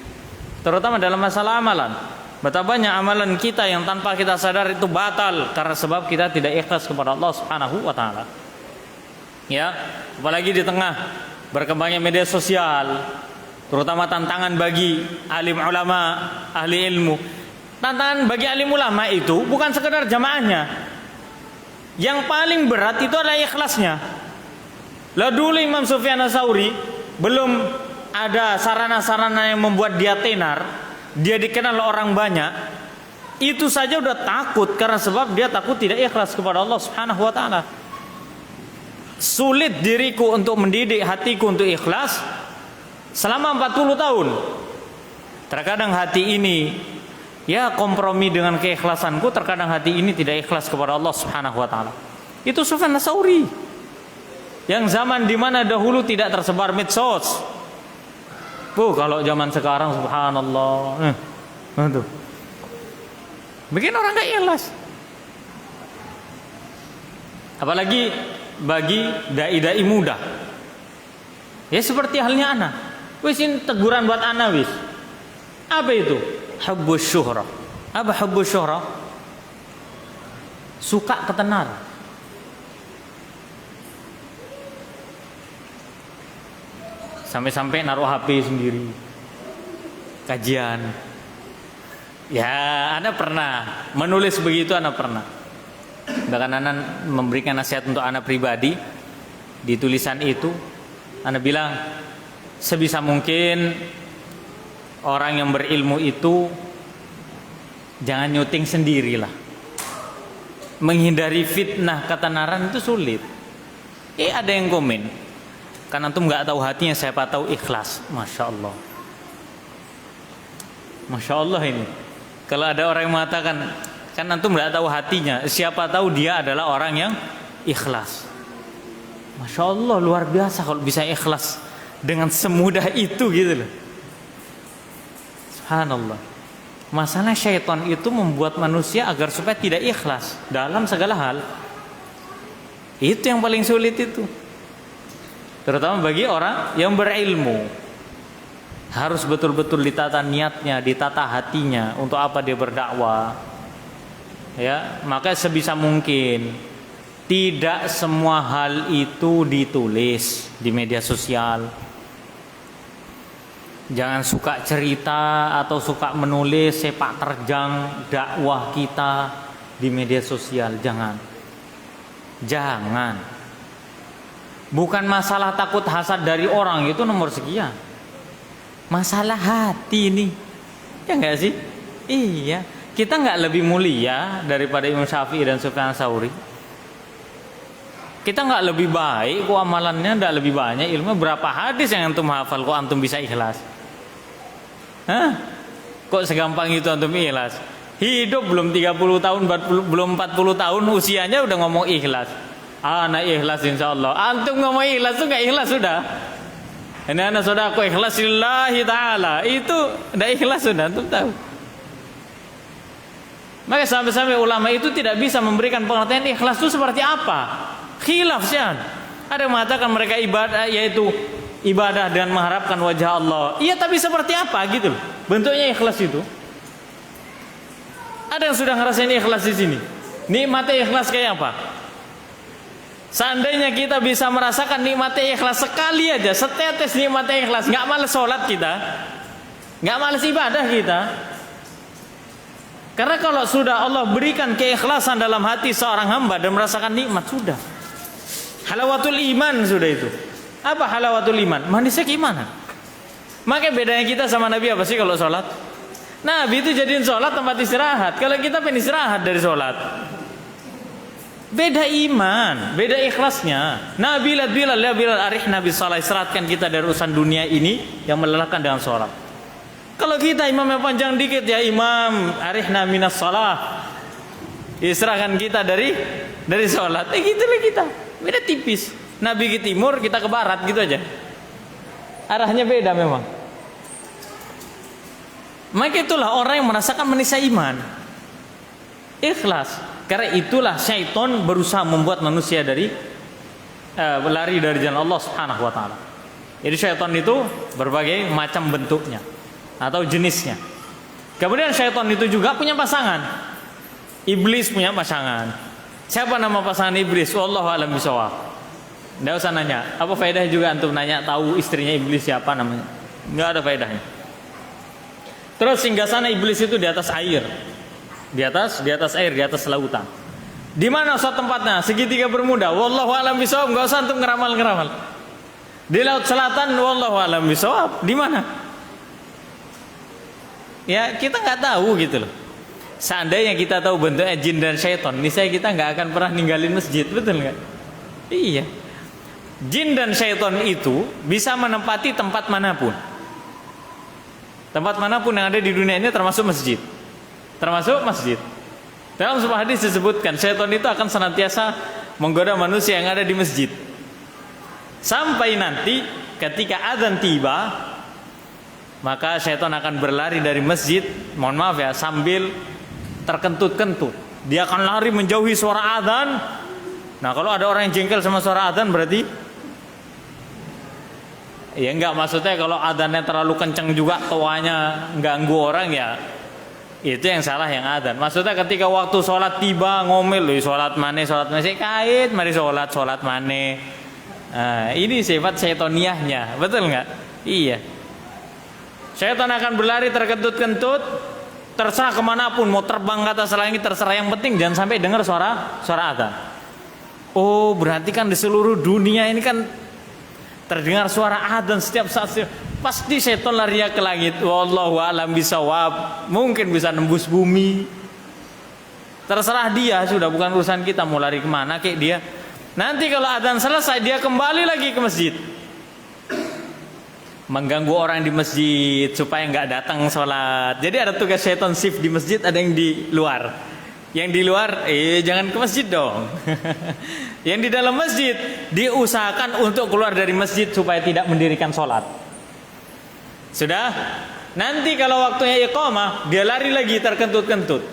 Terutama dalam masalah amalan. Betapa banyak amalan kita yang tanpa kita sadar itu batal karena sebab kita tidak ikhlas kepada Allah Subhanahu wa taala. Ya, apalagi di tengah berkembangnya media sosial, terutama tantangan bagi alim ulama, ahli ilmu. Tantangan bagi alim ulama itu bukan sekedar jamaahnya. Yang paling berat itu adalah ikhlasnya. Lah dulu Imam Sufyan Ats-Tsauri belum ada sarana-sarana yang membuat dia tenar, dia dikenal orang banyak, itu saja udah takut karena sebab dia takut tidak ikhlas kepada Allah Subhanahu wa taala. Sulit diriku untuk mendidik hatiku untuk ikhlas selama 40 tahun. Terkadang hati ini ya kompromi dengan keikhlasanku, terkadang hati ini tidak ikhlas kepada Allah Subhanahu wa taala. Itu Sufyan Ats-Tsauri. Yang zaman dimana dahulu tidak tersebar medsos. Kalau zaman sekarang subhanallah. Tuh. Bikin orang gak ikhlas. Apalagi bagi dai-dai muda. Ya seperti halnya ana. Wis ini teguran buat ana wis. Apa itu? Hubbus syuhrah. Apa hubbus syuhrah? Suka ketenaran. Sampai-sampai naruh HP sendiri. Kajian. Ya, Anda pernah menulis begitu, Anda pernah. Bahkan Anda memberikan nasihat untuk Anda pribadi. Di tulisan itu Anda bilang, sebisa mungkin orang yang berilmu itu jangan nyuting sendirilah. menghindari fitnah ketenaran itu sulit. Ada yang komen, kan antum nggak tahu hatinya, siapa tahu ikhlas. Masya Allah, Masya Allah ini. Kalau ada orang yang mengatakan, kan antum nggak tahu hatinya, siapa tahu dia adalah orang yang ikhlas. Masya Allah, luar biasa kalau bisa ikhlas dengan semudah itu gitu loh. Subhanallah. Masalah syaitan itu membuat manusia agar supaya tidak ikhlas dalam segala hal. Itu yang paling sulit itu. Terutama bagi orang yang berilmu. Harus betul-betul ditata niatnya, ditata hatinya untuk apa dia berdakwah. Ya, maka sebisa mungkin tidak semua hal itu ditulis di media sosial. Jangan suka cerita atau suka menulis sepak terjang dakwah kita di media sosial. Jangan. Bukan masalah takut hasad dari orang, itu nomor sekian. Masalah hati ini, ya enggak sih? Iya. Kita enggak lebih mulia daripada Imam Syafi'i dan Sufyan Tsauri. Kita enggak lebih baik kok amalannya, enggak lebih banyak ilmu. Berapa hadis yang antum hafal kok antum bisa ikhlas? Hah? Kok segampang itu antum ikhlas? Hidup belum 30 tahun, belum 40 tahun usianya udah ngomong ikhlas. Anak ikhlas insyaallah. Antum ngomong ikhlas tuh enggak ikhlas sudah. Ini anak saudara aku ikhlas lillahi ta'ala. Itu enggak ikhlas sudah, antum tahu. Maka sampai-sampai ulama itu tidak bisa memberikan pengertian ikhlas itu seperti apa. Khilaf sih. Ada yang mengatakan mereka ibadah yaitu ibadah dan mengharapkan wajah Allah. Iya, tapi seperti apa gitu loh. Bentuknya ikhlas itu. Ada yang sudah ngerasain ikhlas di sini. Nikmatnya ikhlas kayak apa? Seandainya kita bisa merasakan nikmatnya ikhlas sekali aja, setetes nikmatnya ikhlas, nggak males sholat kita, nggak males ibadah kita. Karena kalau sudah Allah berikan keikhlasan dalam hati seorang hamba dan merasakan nikmat, sudah halawatul iman sudah itu. Apa halawatul iman? Manisnya keimanan. Maka bedanya kita sama Nabi apa sih kalau sholat? Nabi itu jadiin sholat tempat istirahat. Kalau kita pengen istirahat dari sholat. Beda iman, beda ikhlasnya. Nabi Bilal arihna bis shalah, istirahatkan kita dari urusan dunia ini yang melelahkan dengan sholat. Kalau kita imam yang panjang dikit, ya imam arihna minas shalah, istirahatkan kita dari sholat. Gitulah kita. Beda tipis. Nabi ke timur, kita ke barat gitu aja. Arahnya beda memang. Maka itulah orang yang merasakan manisnya iman. Ikhlas. Karena itulah syaitan berusaha membuat manusia lari dari jalan Allah Subhanahu wa taala. Jadi syaitan itu berbagai macam bentuknya atau jenisnya. Kemudian syaitan itu juga punya pasangan. Iblis punya pasangan. Siapa nama pasangan iblis? Wallahu a'lam bishawab. Nggak usah nanya. Apa faedahnya juga antum nanya tahu istrinya iblis siapa namanya? Nggak ada faedahnya. Terus singgasana iblis itu di atas air, di atas air, di atas lautan. Di mana Ustaz tempatnya? Segitiga Bermuda. Wallahu a'lam bishawab. Nggak usah antum ngeramal. Di laut selatan. Wallahu a'lam bishawab. Di mana? Ya kita nggak tahu gitu loh. Seandainya kita tahu bentuknya jin dan syaitan, niscaya kita nggak akan pernah ninggalin masjid, betul nggak? Iya. Jin dan syaitan itu bisa menempati tempat manapun. Tempat manapun yang ada di dunia ini termasuk masjid. Termasuk masjid. Dalam sebuah hadis disebutkan syaitan itu akan senantiasa menggoda manusia yang ada di masjid. Sampai nanti ketika azan tiba, maka syaitan akan berlari dari masjid, mohon maaf ya, sambil terkentut-kentut. Dia akan lari menjauhi suara azan. Nah, kalau ada orang yang jengkel sama suara azan berarti ya enggak, maksudnya kalau adzannya terlalu kencang juga toanya ganggu orang, ya itu yang salah yang adzan. Maksudnya ketika waktu sholat tiba ngomel, sholat mana sih kait, mari sholat mana. Nah, ini sifat syaitoniahnya, betul nggak? Iya. Syaitan akan berlari terkentut-kentut, terserah kemanapun, mau terbang ke atas langit terserah, yang penting jangan sampai dengar suara adzan. Oh, berarti kan di seluruh dunia ini kan terdengar suara adzan setiap saat. Pasti syaitan lari ke langit. Wallahu a'lam bishawab. Mungkin bisa nembus bumi. Terserah dia, sudah bukan urusan kita mau lari kemana kayak dia. Nanti kalau adzan selesai dia kembali lagi ke masjid, mengganggu orang di masjid supaya nggak datang sholat. Jadi ada tugas syaitan shift di masjid, ada yang di luar. Yang di luar, jangan ke masjid dong. Yang di dalam masjid diusahakan untuk keluar dari masjid supaya tidak mendirikan sholat. Sudah. Nanti kalau waktunya iqamah, dia lari lagi terkentut-kentut.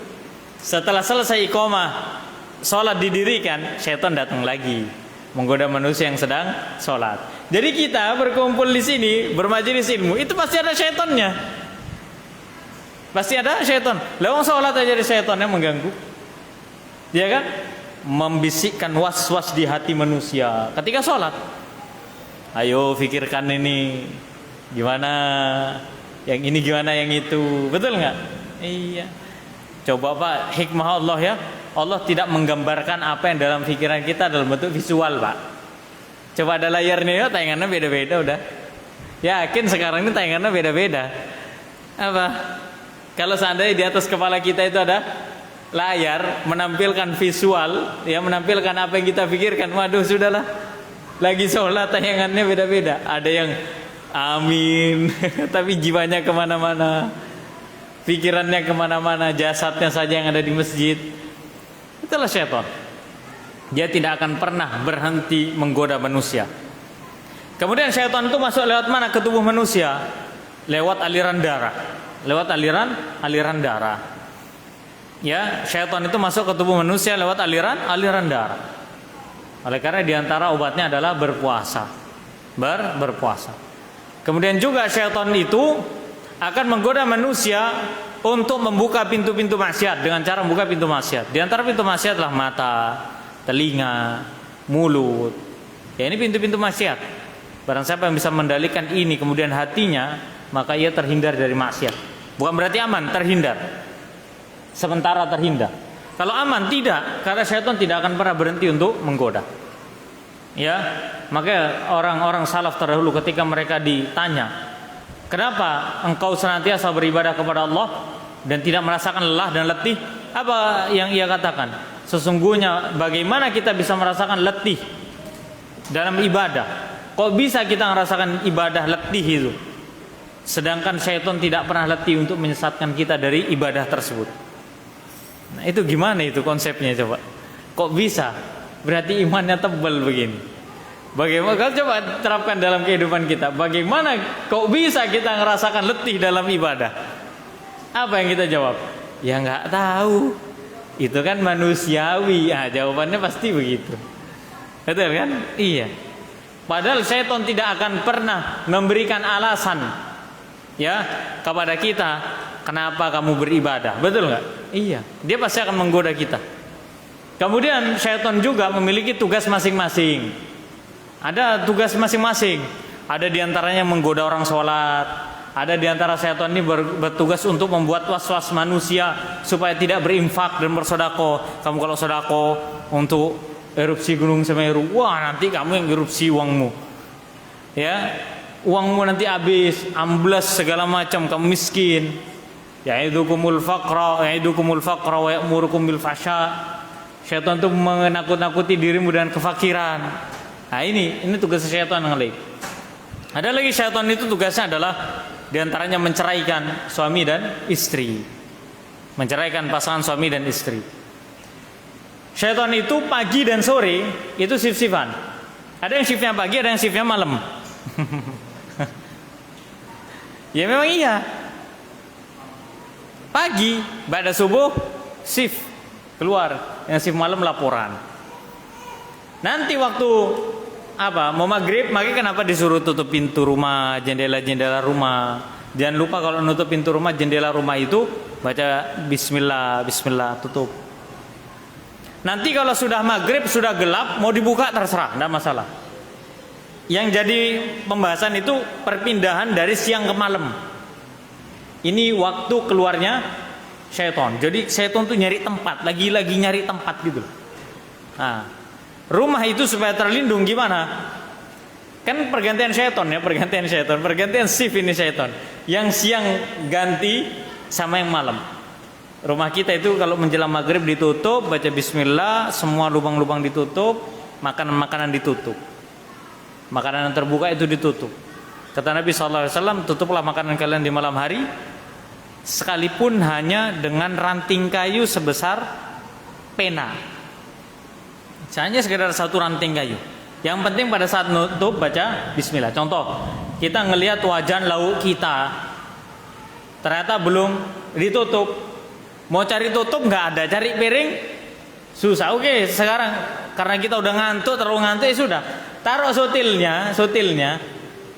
Setelah selesai iqamah, sholat didirikan, syaitan datang lagi menggoda manusia yang sedang sholat. Jadi kita berkumpul di sini, bermajelis ilmu, itu pasti ada syaitannya. Pasti ada syaitan. Lewat sholat aja ada syaitan yang mengganggu. Ya kan? Membisikkan was-was di hati manusia ketika sholat. Ayo pikirkan ini gimana, yang ini gimana, yang itu. Betul nggak? Iya. Coba Pak, hikmah Allah ya. Allah tidak menggambarkan apa yang dalam pikiran kita dalam bentuk visual, Pak. Coba ada layarnya ya, tayangannya beda-beda udah. Yakin sekarang ini tayangannya beda-beda. Apa? Kalau seandainya di atas kepala kita itu ada layar menampilkan visual, ya menampilkan apa yang kita pikirkan. Waduh, sudahlah. Lagi sholat tayangannya beda-beda. Ada yang amin, tapi jiwanya kemana-mana. Pikirannya kemana-mana, jasadnya saja yang ada di masjid. Itulah syaitan. Dia tidak akan pernah berhenti menggoda manusia. Kemudian syaitan itu masuk lewat mana ke tubuh manusia? Lewat aliran darah. Lewat aliran darah. Ya, syaitan itu masuk ke tubuh manusia lewat aliran darah. Oleh karena diantara obatnya adalah berpuasa. Berpuasa. Kemudian juga syaitan itu akan menggoda manusia untuk membuka pintu-pintu maksiat dengan cara membuka pintu maksiat. Di antara pintu maksiat adalah mata, telinga, mulut. Ya, ini pintu-pintu maksiat. Barang siapa yang bisa mendalikan ini kemudian hatinya, maka ia terhindar dari maksiat. Bukan berarti aman, terhindar. Sementara terhindar. Kalau aman tidak, karena syaitan tidak akan pernah berhenti untuk menggoda. Ya, maka orang-orang salaf terdahulu ketika mereka ditanya, kenapa engkau senantiasa beribadah kepada Allah dan tidak merasakan lelah dan letih? Apa yang ia katakan? Sesungguhnya bagaimana kita bisa merasakan letih dalam ibadah? Kok bisa kita merasakan ibadah letih itu? Sedangkan syaitan tidak pernah letih untuk menyesatkan kita dari ibadah tersebut. Nah, itu gimana itu konsepnya coba? Kok bisa? Berarti imannya tebal begini. Bagaimana, kalau coba terapkan dalam kehidupan kita, bagaimana kok bisa kita ngerasakan letih dalam ibadah? Apa yang kita jawab? Ya nggak tahu. Itu kan manusiawi. Jawabannya pasti begitu. Betul kan? Iya. Padahal syaitan tidak akan pernah memberikan alasan ya kepada kita kenapa kamu beribadah. Betul nggak? Iya. Dia pasti akan menggoda kita. Kemudian syaitan juga memiliki tugas masing-masing. Ada tugas masing-masing. Ada diantaranya menggoda orang sholat. Ada diantara syaitan ini bertugas untuk membuat was-was manusia supaya tidak berinfak dan bersodako. Kamu kalau sodako untuk erupsi Gunung Semeru, wah nanti kamu yang erupsi uangmu. Ya, uangmu nanti habis, amblas segala macam, kamu miskin. Ya'idukumul faqra wa ya'murukum bil fahsya. Syaitan itu menakut-nakuti dirimu dengan kefakiran. Nah, ini tugas syaitan yang lain. Ada lagi syaitan itu tugasnya adalah diantaranya menceraikan suami dan istri, menceraikan pasangan suami dan istri. Syaitan itu pagi dan sore itu shift-shiftan. Ada yang shiftnya pagi, ada yang shiftnya malam. Ya memang iya. Pagi, pada subuh shift keluar, yang shift malam laporan. Nanti waktu mau maghrib, makanya kenapa disuruh tutup pintu rumah, jendela-jendela rumah. Jangan lupa kalau nutup pintu rumah, jendela rumah itu baca bismillah, tutup. Nanti kalau sudah maghrib, sudah gelap, mau dibuka terserah, tidak masalah. Yang jadi pembahasan itu perpindahan dari siang ke malam. Ini waktu keluarnya syaitan. Jadi syaitan tuh nyari tempat, lagi-lagi nyari tempat gitu. Nah, rumah itu supaya terlindung gimana? Kan pergantian syaitan, pergantian shift ini syaitan. Yang siang ganti sama yang malam. Rumah kita itu kalau menjelang maghrib ditutup, baca bismillah, semua lubang-lubang ditutup, makanan-makanan ditutup. Makanan yang terbuka itu ditutup. Kata Nabi SAW, tutuplah makanan kalian di malam hari, sekalipun hanya dengan ranting kayu sebesar pena. Hanya sekedar satu ranting kayu. Yang penting pada saat nutup baca bismillah. Contoh, kita ngelihat wajan lauk kita, ternyata belum ditutup. Mau cari tutup nggak ada, cari piring susah. Oke, sekarang karena kita udah ngantuk, terlalu ngantuk, ya sudah. Taruh sutilnya.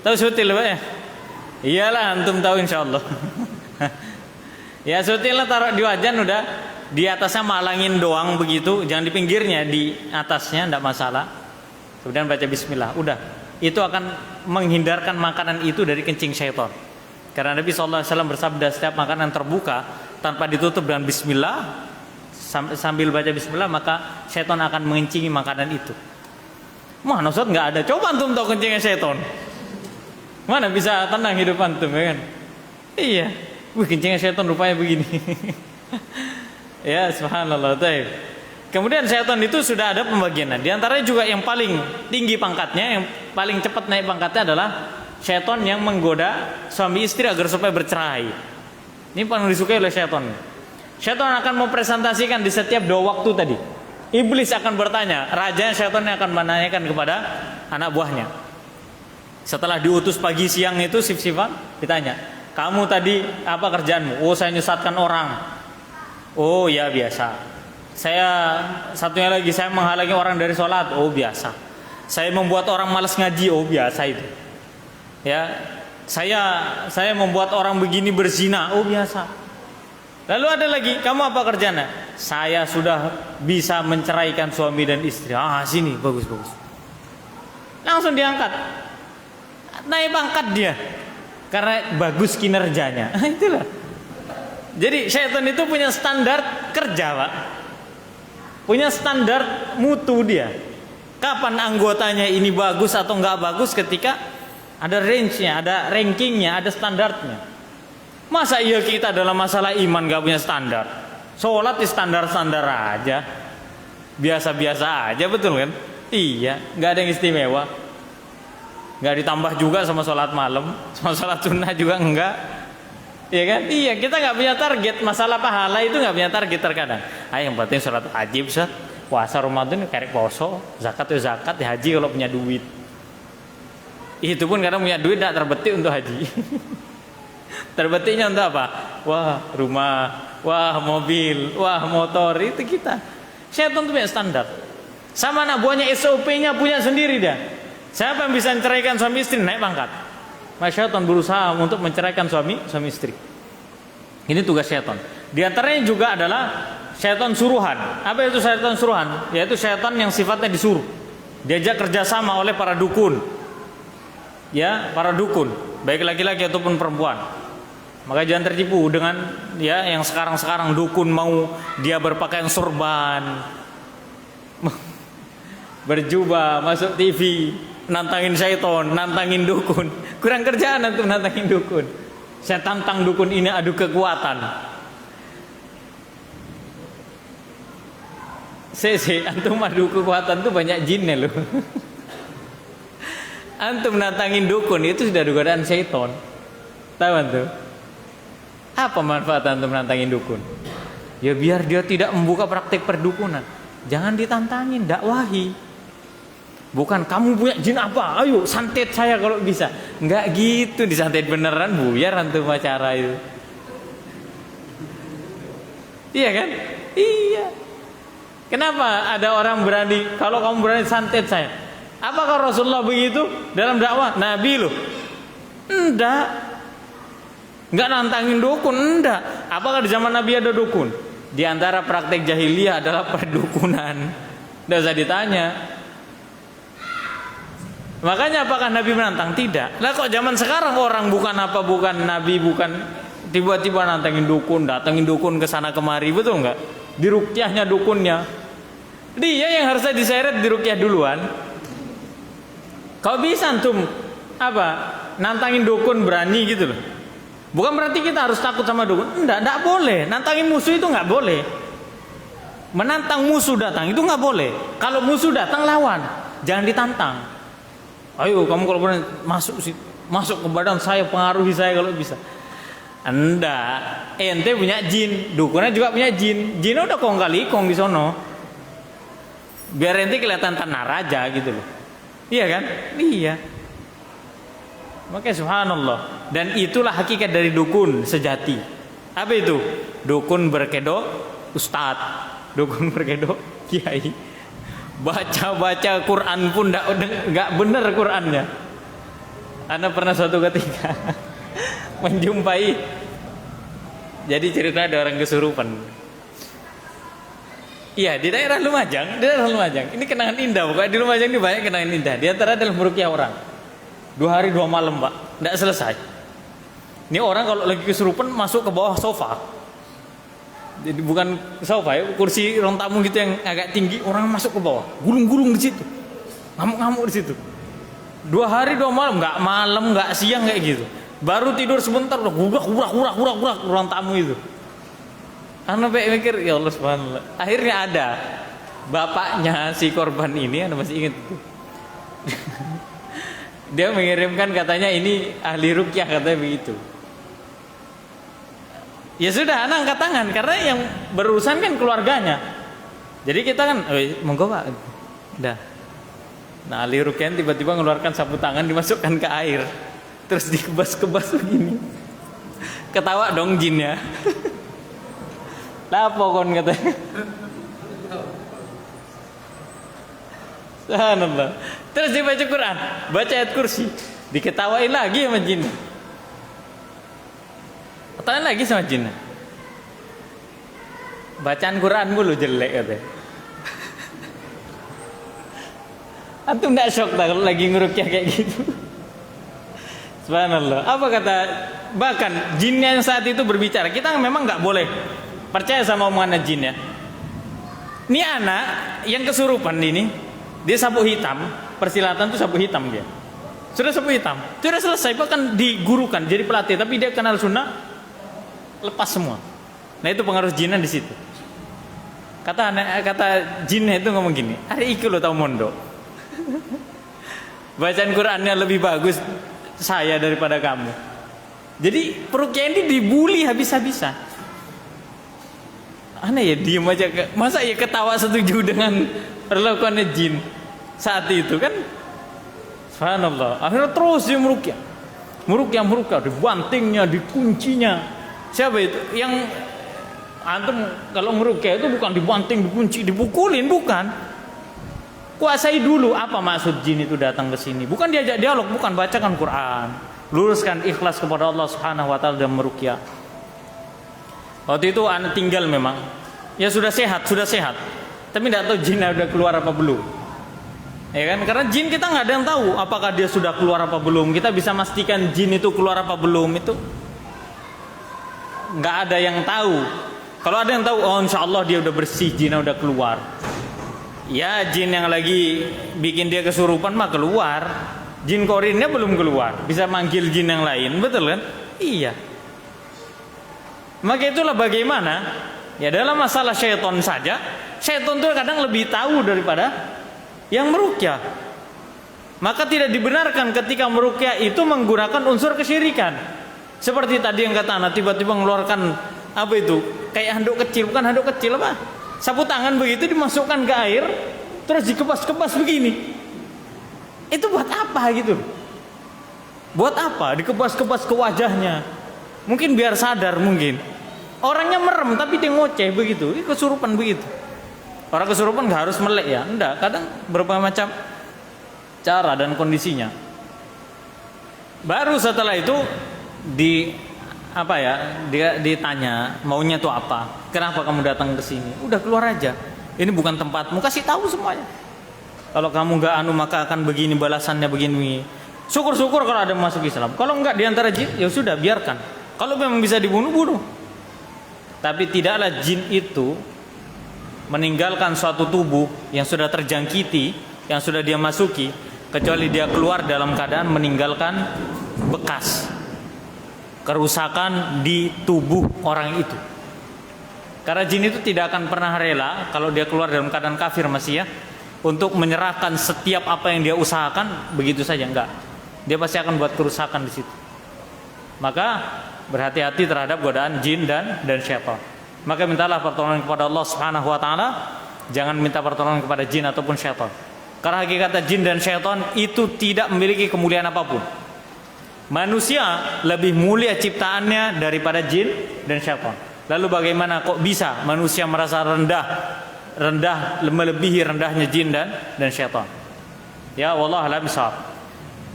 Tahu sutil Pak ya? Iyalah, antum tahu insyaallah. Ya sutilnya taruh di wajan, udah di atasnya malangin doang begitu, jangan di pinggirnya, di atasnya enggak masalah. Kemudian baca bismillah, udah. Itu akan menghindarkan makanan itu dari kencing syaitan. Karena Nabi SAW bersabda, setiap makanan terbuka tanpa ditutup dengan bismillah, sambil baca bismillah, maka syaitan akan mengencingi makanan itu. Mana Ustaz nggak ada? Coba antum tahu kencingnya syaitan. Mana bisa tenang hidup antum, ya kan? Iya. Wih, kencingnya syaitan rupanya begini. Ya, subhanallah. Taib. Kemudian syaitan itu sudah ada pembagiannya. Di antaranya juga yang paling tinggi pangkatnya, yang paling cepat naik pangkatnya adalah syaitan yang menggoda suami istri agar supaya bercerai. Ini paling disukai oleh syaitan. Syaitan akan mempresentasikan di setiap 2 waktu tadi. Iblis akan bertanya, raja syaitan akan menanyakan kepada anak buahnya. Setelah diutus pagi siang itu sif-sifan, ditanya, kamu tadi apa kerjaanmu? Oh, saya nyesatkan orang. Oh ya, biasa. Satunya lagi, saya menghalangi orang dari sholat. Oh, biasa. Saya membuat orang malas ngaji. Oh, biasa itu. Ya, saya membuat orang begini berzina. Oh, biasa. Lalu ada lagi, kamu apa kerjanya? Saya sudah bisa menceraikan suami dan istri. Ah, sini, bagus. Langsung diangkat. Naik pangkat dia karena bagus kinerjanya. Itulah. Jadi syaitan itu punya standar kerja, Pak. Punya standar mutu dia. Kapan anggotanya ini bagus atau enggak bagus, ketika ada range-nya, ada rankingnya, ada standarnya. Masa iya kita dalam masalah iman enggak punya standar? Sholat di standar-standar aja, biasa-biasa aja, betul kan? Iya, enggak ada yang istimewa. Nggak ditambah juga sama sholat malam, sama sholat sunnah juga enggak, ya kan? Iya, kita nggak punya target. Masalah pahala itu nggak punya target terkadang. Yang penting sholat wajib, puasa Ramadan karek poso, zakat ya zakat, haji kalau punya duit. Itu pun kadang punya duit tidak terbetik untuk haji. Terbetiknya untuk apa? Wah, rumah, wah, mobil, wah, motor, itu kita. Syaitan itu punya standar. Sama anak buahnya SOP-nya punya sendiri dah. Siapa yang bisa menceraikan suami istri, naik pangkat. Maka syaitan berusaha untuk menceraikan suami istri. Ini tugas syaitan. Di antaranya juga adalah syaitan suruhan. Apa itu syaitan suruhan? Yaitu syaitan yang sifatnya disuruh, diajak kerjasama oleh para dukun. Ya, para dukun, baik laki-laki ataupun perempuan. Maka jangan tertipu dengan ya yang sekarang dukun mau dia berpakaian sorban, berjubah, masuk TV, nantangin syaitan, nantangin dukun. Kurang kerjaan untuk nantangin dukun. Saya tantang dukun ini adu kekuatan. Antum adu kekuatan tuh banyak jinnya loh. Antum nantangin dukun itu sudah godaan syaitan. Tahu antum? Apa manfaat antum nantangin dukun? Ya biar dia tidak membuka praktik perdukunan. Jangan ditantangin, dakwahi. Bukan kamu punya jin apa? Ayo santet saya kalau bisa. Enggak gitu, disantet beneran buyar antum acara itu. Iya kan? Iya. Kenapa ada orang berani? Kalau kamu berani santet saya. Apakah Rasulullah begitu dalam dakwah? Nabi loh. Enggak. Enggak nantangin dukun, enggak. Apakah di zaman Nabi ada dukun? Di antara praktek jahiliyah adalah perdukunan. Enggak usah ditanya. Makanya apakah Nabi menantang? Tidak. Lah kok zaman sekarang orang bukan Nabi, bukan tiba-tiba nantangin dukun, datangin dukun ke sana kemari, betul enggak? Diruqyahnya dukunnya. Dia yang harusnya diseret diruqyah duluan. Kau bisa antum nantangin dukun berani gitu loh. Bukan berarti kita harus takut sama dukun. Enggak boleh. Nantangin musuh itu enggak boleh. Menantang musuh datang itu enggak boleh. Kalau musuh datang lawan, jangan ditantang. Ayo kamu kalau berani masuk ke badan saya, pengaruhi saya kalau bisa. Enggak. Ente punya jin, dukunnya juga punya jin. Jinnya udah kong kali kong di sono. Biar ente kelihatan tanah raja gitu loh. Iya kan? Iya. Makanya subhanallah. Dan itulah hakikat dari dukun sejati. Apa itu? Dukun berkedok ustadz, dukun berkedok kiai. Baca Quran pun enggak benar Qurannya. Anda pernah suatu ketika menjumpai, jadi cerita ada orang kesurupan. Iya, di daerah Lumajang. Ini kenangan indah, pokoknya di Lumajang ini banyak kenangan indah. Di antara adalah meruqyah orang. 2 hari 2 malam, Pak. Tidak selesai. Ini orang kalau lagi kesurupan masuk ke bawah sofa. Jadi bukan sofa ya, kursi ruang tamu gitu yang agak tinggi, orang masuk ke bawah, gulung-gulung di situ. Ngamuk-ngamuk di situ. 2 hari 2 malam, enggak malam, enggak siang kayak gitu. Baru tidur sebentar udah gurak ruang tamu itu. Anda mikir, ya Allah subhanallah. Akhirnya ada bapaknya si korban ini, Anda masih ingat itu. Dia mengirimkan katanya ini ahli ruqyah katanya begitu. Ya sudah, anak angkat tangan karena yang berurusan kan keluarganya. Jadi kita kan, monggo Pak. Udah. Nah, ahli ruqyah tiba-tiba mengeluarkan sapu tangan dimasukkan ke air. Terus dikebas-kebas begini. Ketawa dong jinnya. Lapo kon katanya. Subhanallah. Terus dibaca Quran, baca ayat kursi, diketawain lagi sama jin. Ketawain lagi sama jin. Bacaan Quran mulu jelek katanya. Antum enggak shock tak kalau lagi ngeruqyah kayak gitu? Subhanallah. Apa kata, bahkan jinnya yang saat itu berbicara, kita memang enggak boleh percaya sama omongan jin ya. Ini anak yang kesurupan ini, dia sabuk hitam, persilatan tuh sabuk hitam dia. Sudah sabuk hitam, sudah selesai, bahkan digurukan jadi pelatih, tapi dia kenal sunnah, lepas semua. Nah itu pengaruh jinnya di situ. Kata jinnya itu ngomong gini, hari iki lo tau mondok. Bacaan Qurannya lebih bagus saya daripada kamu. Jadi peruqyah ini dibully habis-habisan. Aneh ya, diem aja. Masa ya ketawa setuju dengan perlakuannya jin saat itu kan? Subhanallah. Akhirnya terus dia meruqyah, dibantingnya, dikuncinya. Siapa itu? Yang antum kalau meruqyah itu bukan dibanting, dikunci, dipukulin, bukan. Kuasai dulu apa maksud jin itu datang ke sini. Bukan diajak dialog, bukan, bacakan Quran. Luruskan ikhlas kepada Allah Subhanahu wa taala dan meruqyah. Waktu itu anak tinggal memang. Ya sudah sehat. Tapi tidak tahu jinnya udah keluar apa belum. Ya kan? Karena jin kita nggak ada yang tahu apakah dia sudah keluar apa belum. Kita bisa pastikan jin itu keluar apa belum itu nggak ada yang tahu. Kalau ada yang tahu, oh insya Allah dia udah bersih, jinnya udah keluar. Ya jin yang lagi bikin dia kesurupan mah keluar. Jin korinnya belum keluar, bisa manggil jin yang lain, betul kan? Iya. Maka itulah bagaimana ya dalam masalah syaitan saja, syaitan itu kadang lebih tahu daripada yang meruqyah. Maka tidak dibenarkan ketika meruqyah itu menggunakan unsur kesyirikan. Seperti tadi yang kata anak tiba-tiba mengeluarkan apa itu? Kayak handuk kecil, bukan handuk kecil apa? Sapu tangan begitu dimasukkan ke air, terus dikebas-kebas begini. Itu buat apa gitu? Buat apa? Dikebas-kebas ke wajahnya. Mungkin biar sadar mungkin. Orangnya merem tapi dia ngoceh begitu. Ini kesurupan begitu. Orang kesurupan nggak harus melek ya. Enggak, kadang berbagai macam cara dan kondisinya. Baru setelah itu dia ditanya maunya tuh apa? Kenapa kamu datang ke sini? Udah keluar aja. Ini bukan tempatmu, kasih tahu semuanya. Kalau kamu nggak maka akan begini balasannya begini. Syukur-syukur kalau ada masuk Islam. Kalau enggak diantara jin, ya sudah biarkan. Kalau memang bisa dibunuh, bunuh. Tapi tidaklah jin itu meninggalkan suatu tubuh yang sudah terjangkiti, yang sudah dia masuki, kecuali dia keluar dalam keadaan meninggalkan bekas. kerusakan di tubuh orang itu. Karena jin itu tidak akan pernah rela kalau dia keluar dalam keadaan kafir masih ya, untuk menyerahkan setiap apa yang dia usahakan begitu saja, enggak. Dia pasti akan buat kerusakan di situ. Maka berhati-hati terhadap godaan jin dan syaitan. Maka mintalah pertolongan kepada Allah Subhanahu wa taala, jangan minta pertolongan kepada jin ataupun syaitan. Karena hakikatnya jin dan syaitan itu tidak memiliki kemuliaan apapun. Manusia lebih mulia ciptaannya daripada jin dan syaitan. Lalu bagaimana kok bisa manusia merasa rendah melebihi rendahnya jin dan syaitan? Ya wallahu a'lam bishawab.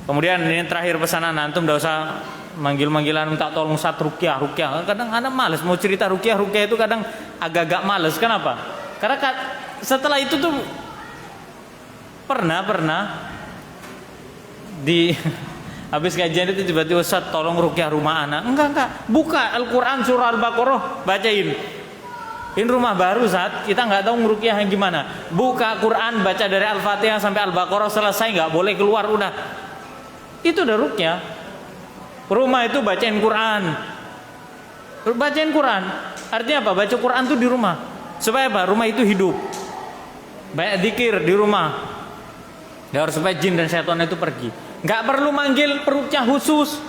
Kemudian ini terakhir pesanan, antum tidak usah manggil-manggilan minta tolong Ustaz ruqyah. Kadang anak malas mau cerita ruqyah itu kadang agak-agak malas. Kenapa? Karena setelah itu tuh pernah di habis kajian itu tiba-tiba Ustaz tolong ruqyah rumah anak. Enggak. Buka Al-Quran surah Al-Baqarah, bacain. Ini rumah baru Ustaz, kita nggak tahu ngeruqyah yang gimana. Buka Quran, baca dari Al-Fatihah sampai Al-Baqarah, selesai, nggak boleh keluar, udah. Itu udah ruqyah. Rumah itu bacain Quran. Bacain Quran. Artinya apa? Baca Quran tuh di rumah. Supaya apa? Rumah itu hidup. Banyak zikir di rumah. Ya harus supaya jin dan syaitan itu pergi. Nggak perlu manggil peruqyah khusus,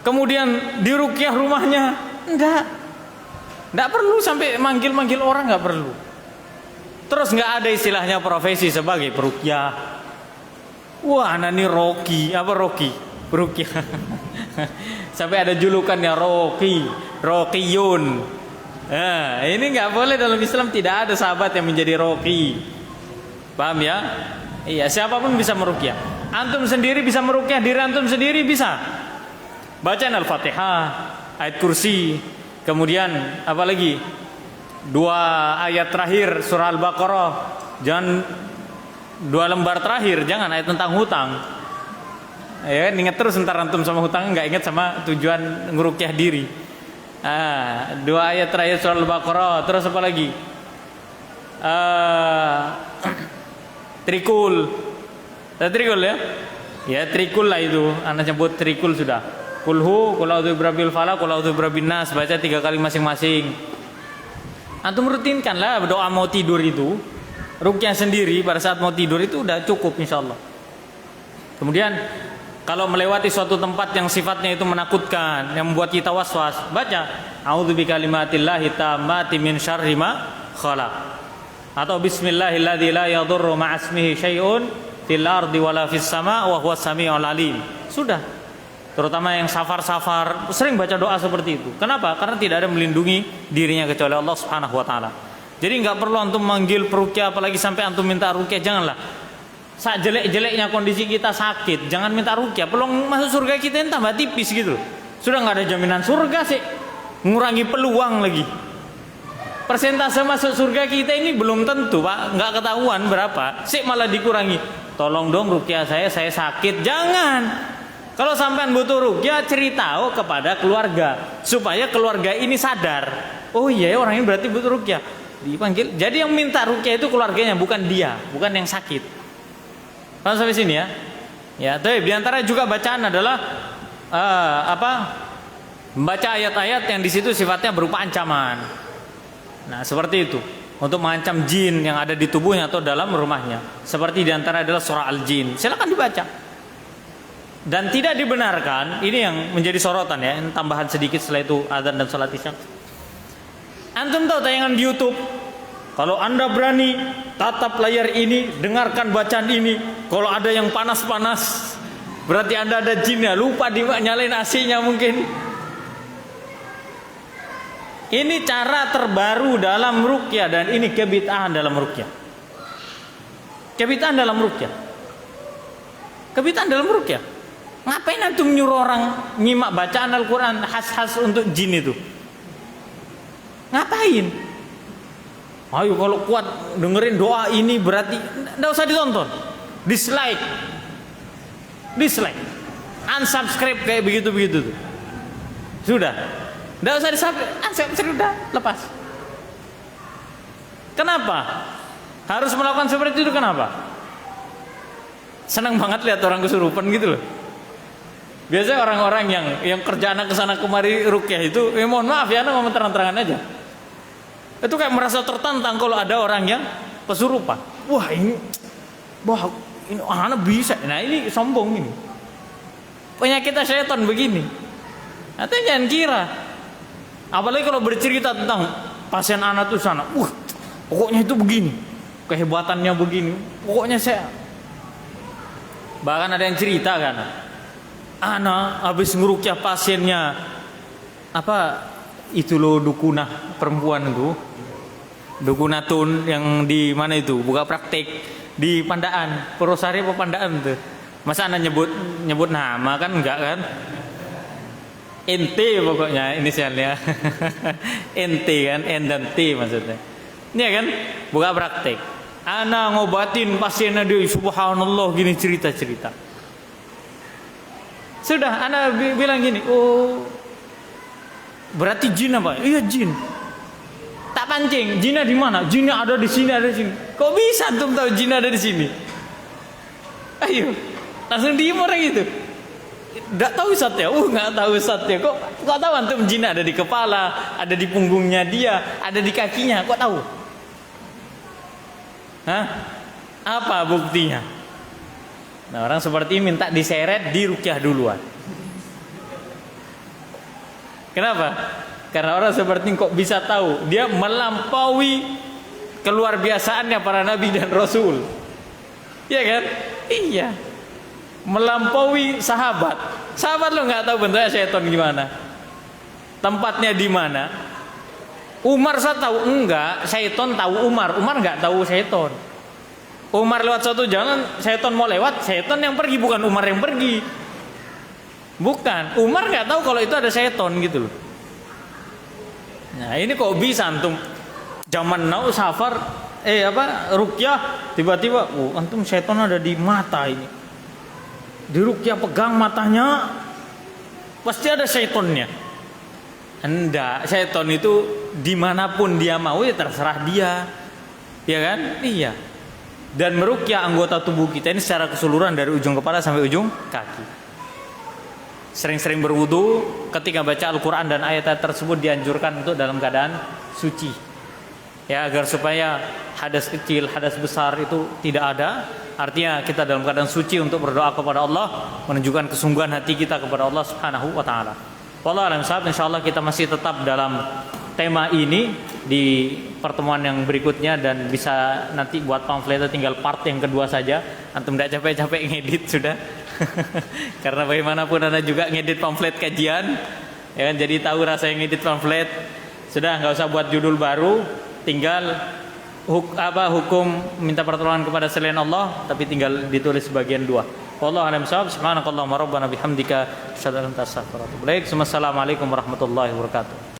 kemudian diruqyah rumahnya. Nggak perlu sampai manggil orang, nggak perlu. Terus nggak ada istilahnya profesi sebagai peruqyah. Wah, nani Rocky, apa Rocky? Peruqyah. Sampai ada julukannya Rockiyun. Nah, ini nggak boleh dalam Islam, tidak ada sahabat yang menjadi Rocky. Paham ya? Iya, siapapun bisa meruqyah. Antum sendiri bisa meruqyah diri antum sendiri, bisa. Bacaan Al-Fatihah, ayat kursi, kemudian apa lagi? 2 ayat terakhir surah Al-Baqarah. Jangan 2 lembar terakhir, jangan ayat tentang hutang. Ya, ingat terus ntar antum sama hutang, nggak ingat sama tujuan ngeruqyah diri. 2 ayat terakhir surah Al-Baqarah. Terus apa lagi? Trikul ya? Ya trikul lah itu. Anak sebut trikul sudah. Kulhu, qul a'udzu birabbil falaq, qul a'udzu birabbin nas, baca 3 kali masing-masing. Antum rutinkanlah doa mau tidur itu. Ruqyah sendiri pada saat mau tidur itu udah cukup insyaallah. Kemudian kalau melewati suatu tempat yang sifatnya itu menakutkan, yang membuat kita was-was, baca a'udzu bikalimatillahi tammati min syarri ma khalaq. Atau bismillahilladzi la yadurru ma'asmihi syai'un fil ardi wala fis sama wa huwas samiul alim. Sudah. Terutama yang safar-safar sering baca doa seperti itu. Kenapa? Karena tidak ada melindungi dirinya kecuali Allah Subhanahu wa taala. Jadi enggak perlu antum manggil peruqyah, apalagi sampai antum minta ruqyah, janganlah. Sak jelek-jeleknya kondisi kita sakit, jangan minta ruqyah. Peluang masuk surga kita yang tambah tipis gitu. Sudah enggak ada jaminan surga sih. Ngurangi peluang lagi. Persentase masuk surga kita ini belum tentu, Pak. Enggak ketahuan berapa. Sik malah dikurangi. Tolong dong ruqyah saya sakit. Jangan. Kalau sampean butuh ruqyah, cerita kepada keluarga supaya keluarga ini sadar. Oh iya, orang ini berarti butuh ruqyah. Dipanggil. Jadi yang minta ruqyah itu keluarganya, bukan dia, bukan yang sakit. Paham sampai sini ya? Ya, tapi di antara juga bacaan adalah membaca ayat-ayat yang di situ sifatnya berupa ancaman. Nah, seperti itu. Untuk mengancam jin yang ada di tubuhnya atau dalam rumahnya. Seperti diantara adalah surah Al-Jin. Silakan dibaca. Dan tidak dibenarkan, ini yang menjadi sorotan ya, tambahan sedikit setelah itu azan dan salat isya. Antum tahu tayangan di YouTube? Kalau Anda berani tatap layar ini, dengarkan bacaan ini. Kalau ada yang panas-panas, berarti Anda ada jinnya. Lupa nyalain AC-nya mungkin. Ini cara terbaru dalam ruqyah dan ini kebid'ahan dalam ruqyah. Kebid'ahan dalam ruqyah. Kebid'ahan dalam ruqyah. Ngapain antum nyuruh orang nyimak bacaan Al-Quran khas-khas untuk jin itu? Ngapain? Ayo kalau kuat dengerin doa ini berarti enggak usah ditonton. Dislike. Unsubscribe kayak begitu-begitu tuh. Sudah. Enggak usah unsubscribe, udah lepas. Kenapa? Harus melakukan seperti itu kenapa? Senang banget lihat orang kesurupan gitu loh. Biasanya orang-orang yang kerjaan ke sana kemari rukyah itu, mohon maaf ya, ngomong terang-terangan aja. Itu kayak merasa tertantang kalau ada orang yang kesurupan. Wah ini anak bisa. Nah ini sombong ini. Penyakitnya setan begini. Nanti jangan kira. Apalagi kalau bercerita tentang pasien anak tuh sana. Pokoknya itu begini. Kehebatannya begini. Pokoknya saya. Bahkan ada yang cerita kan. Anak habis ngerukyah pasiennya. Apa itu loh dukunah perempuan itu. Dukunatun yang di mana itu? Buka praktek di Pandaan. Purwosari apa Pandaan tuh? Masa anak nyebut nama kan enggak kan? NT pokoknya inisialnya. NT kan, N dan T maksudnya. Ini kan buka praktek. Anak ngobatin pasiennya dia, subhanallah gini cerita-cerita. Sudah anak bilang gini, oh berarti jin apa? Iya jin. Tak pancing, jinnya di mana? Jinnya ada di sini, ada di sini. Kok bisa antum tahu jin ada di sini? Ayo, langsung diem orang itu. Nggak tahu Ustaz ya? Nggak tahu Ustaz ya. Kok tahu antum jin ada di kepala, ada di punggungnya dia, ada di kakinya? Kok tahu? Hah? Apa buktinya? Nah orang seperti ini minta diseret, dirukyah duluan. Kenapa? Karena orang seperti ini kok bisa tahu? Dia melampaui keluar biasaannya para nabi dan rasul. Iya kan? Iya. Melampaui sahabat. Sahabat lo nggak tahu bentuknya setan gimana, tempatnya di mana. Umar saya tahu enggak, setan tahu Umar. Umar nggak tahu setan. Umar lewat satu jalan, setan mau lewat, setan yang pergi, bukan Umar yang pergi. Bukan, Umar nggak tahu kalau itu ada setan gitu loh. Nah ini kok bisa antum zaman now safar rukyah tiba-tiba antum setan ada di mata ini. Di rukyah pegang matanya pasti ada setannya. Enggak, setan itu dimanapun dia mau ya terserah dia. Ya kan? Iya. Dan merukyah anggota tubuh kita ini secara keseluruhan dari ujung kepala sampai ujung kaki. Sering-sering berwudu, ketika baca Al-Quran dan ayat-ayat tersebut dianjurkan untuk dalam keadaan suci. Ya, agar supaya hadas kecil, hadas besar itu tidak ada. Artinya kita dalam keadaan suci untuk berdoa kepada Allah, menunjukkan kesungguhan hati kita kepada Allah Subhanahu wa taala. Wallahu a'lam bishawab. Insyaallah kita masih tetap dalam tema ini di pertemuan yang berikutnya, dan bisa nanti buat pamfletnya tinggal part yang kedua saja. Antum tidak capek-capek ngedit sudah. Karena bagaimanapun Anda juga ngedit pamflet kajian, ya kan, jadi tahu rasanya ngedit pamflet. Sudah nggak usah buat judul baru, tinggal hukum minta pertolongan kepada selain Allah, tapi tinggal ditulis bagian 2. Wallahu a'lam bishawab. Subhanakallahumma rabbana bihamdika asyhadu an la ilaha illa anta astaghfiruka wa atubu ilaik. Assalamualaikum warahmatullahi wabarakatuh.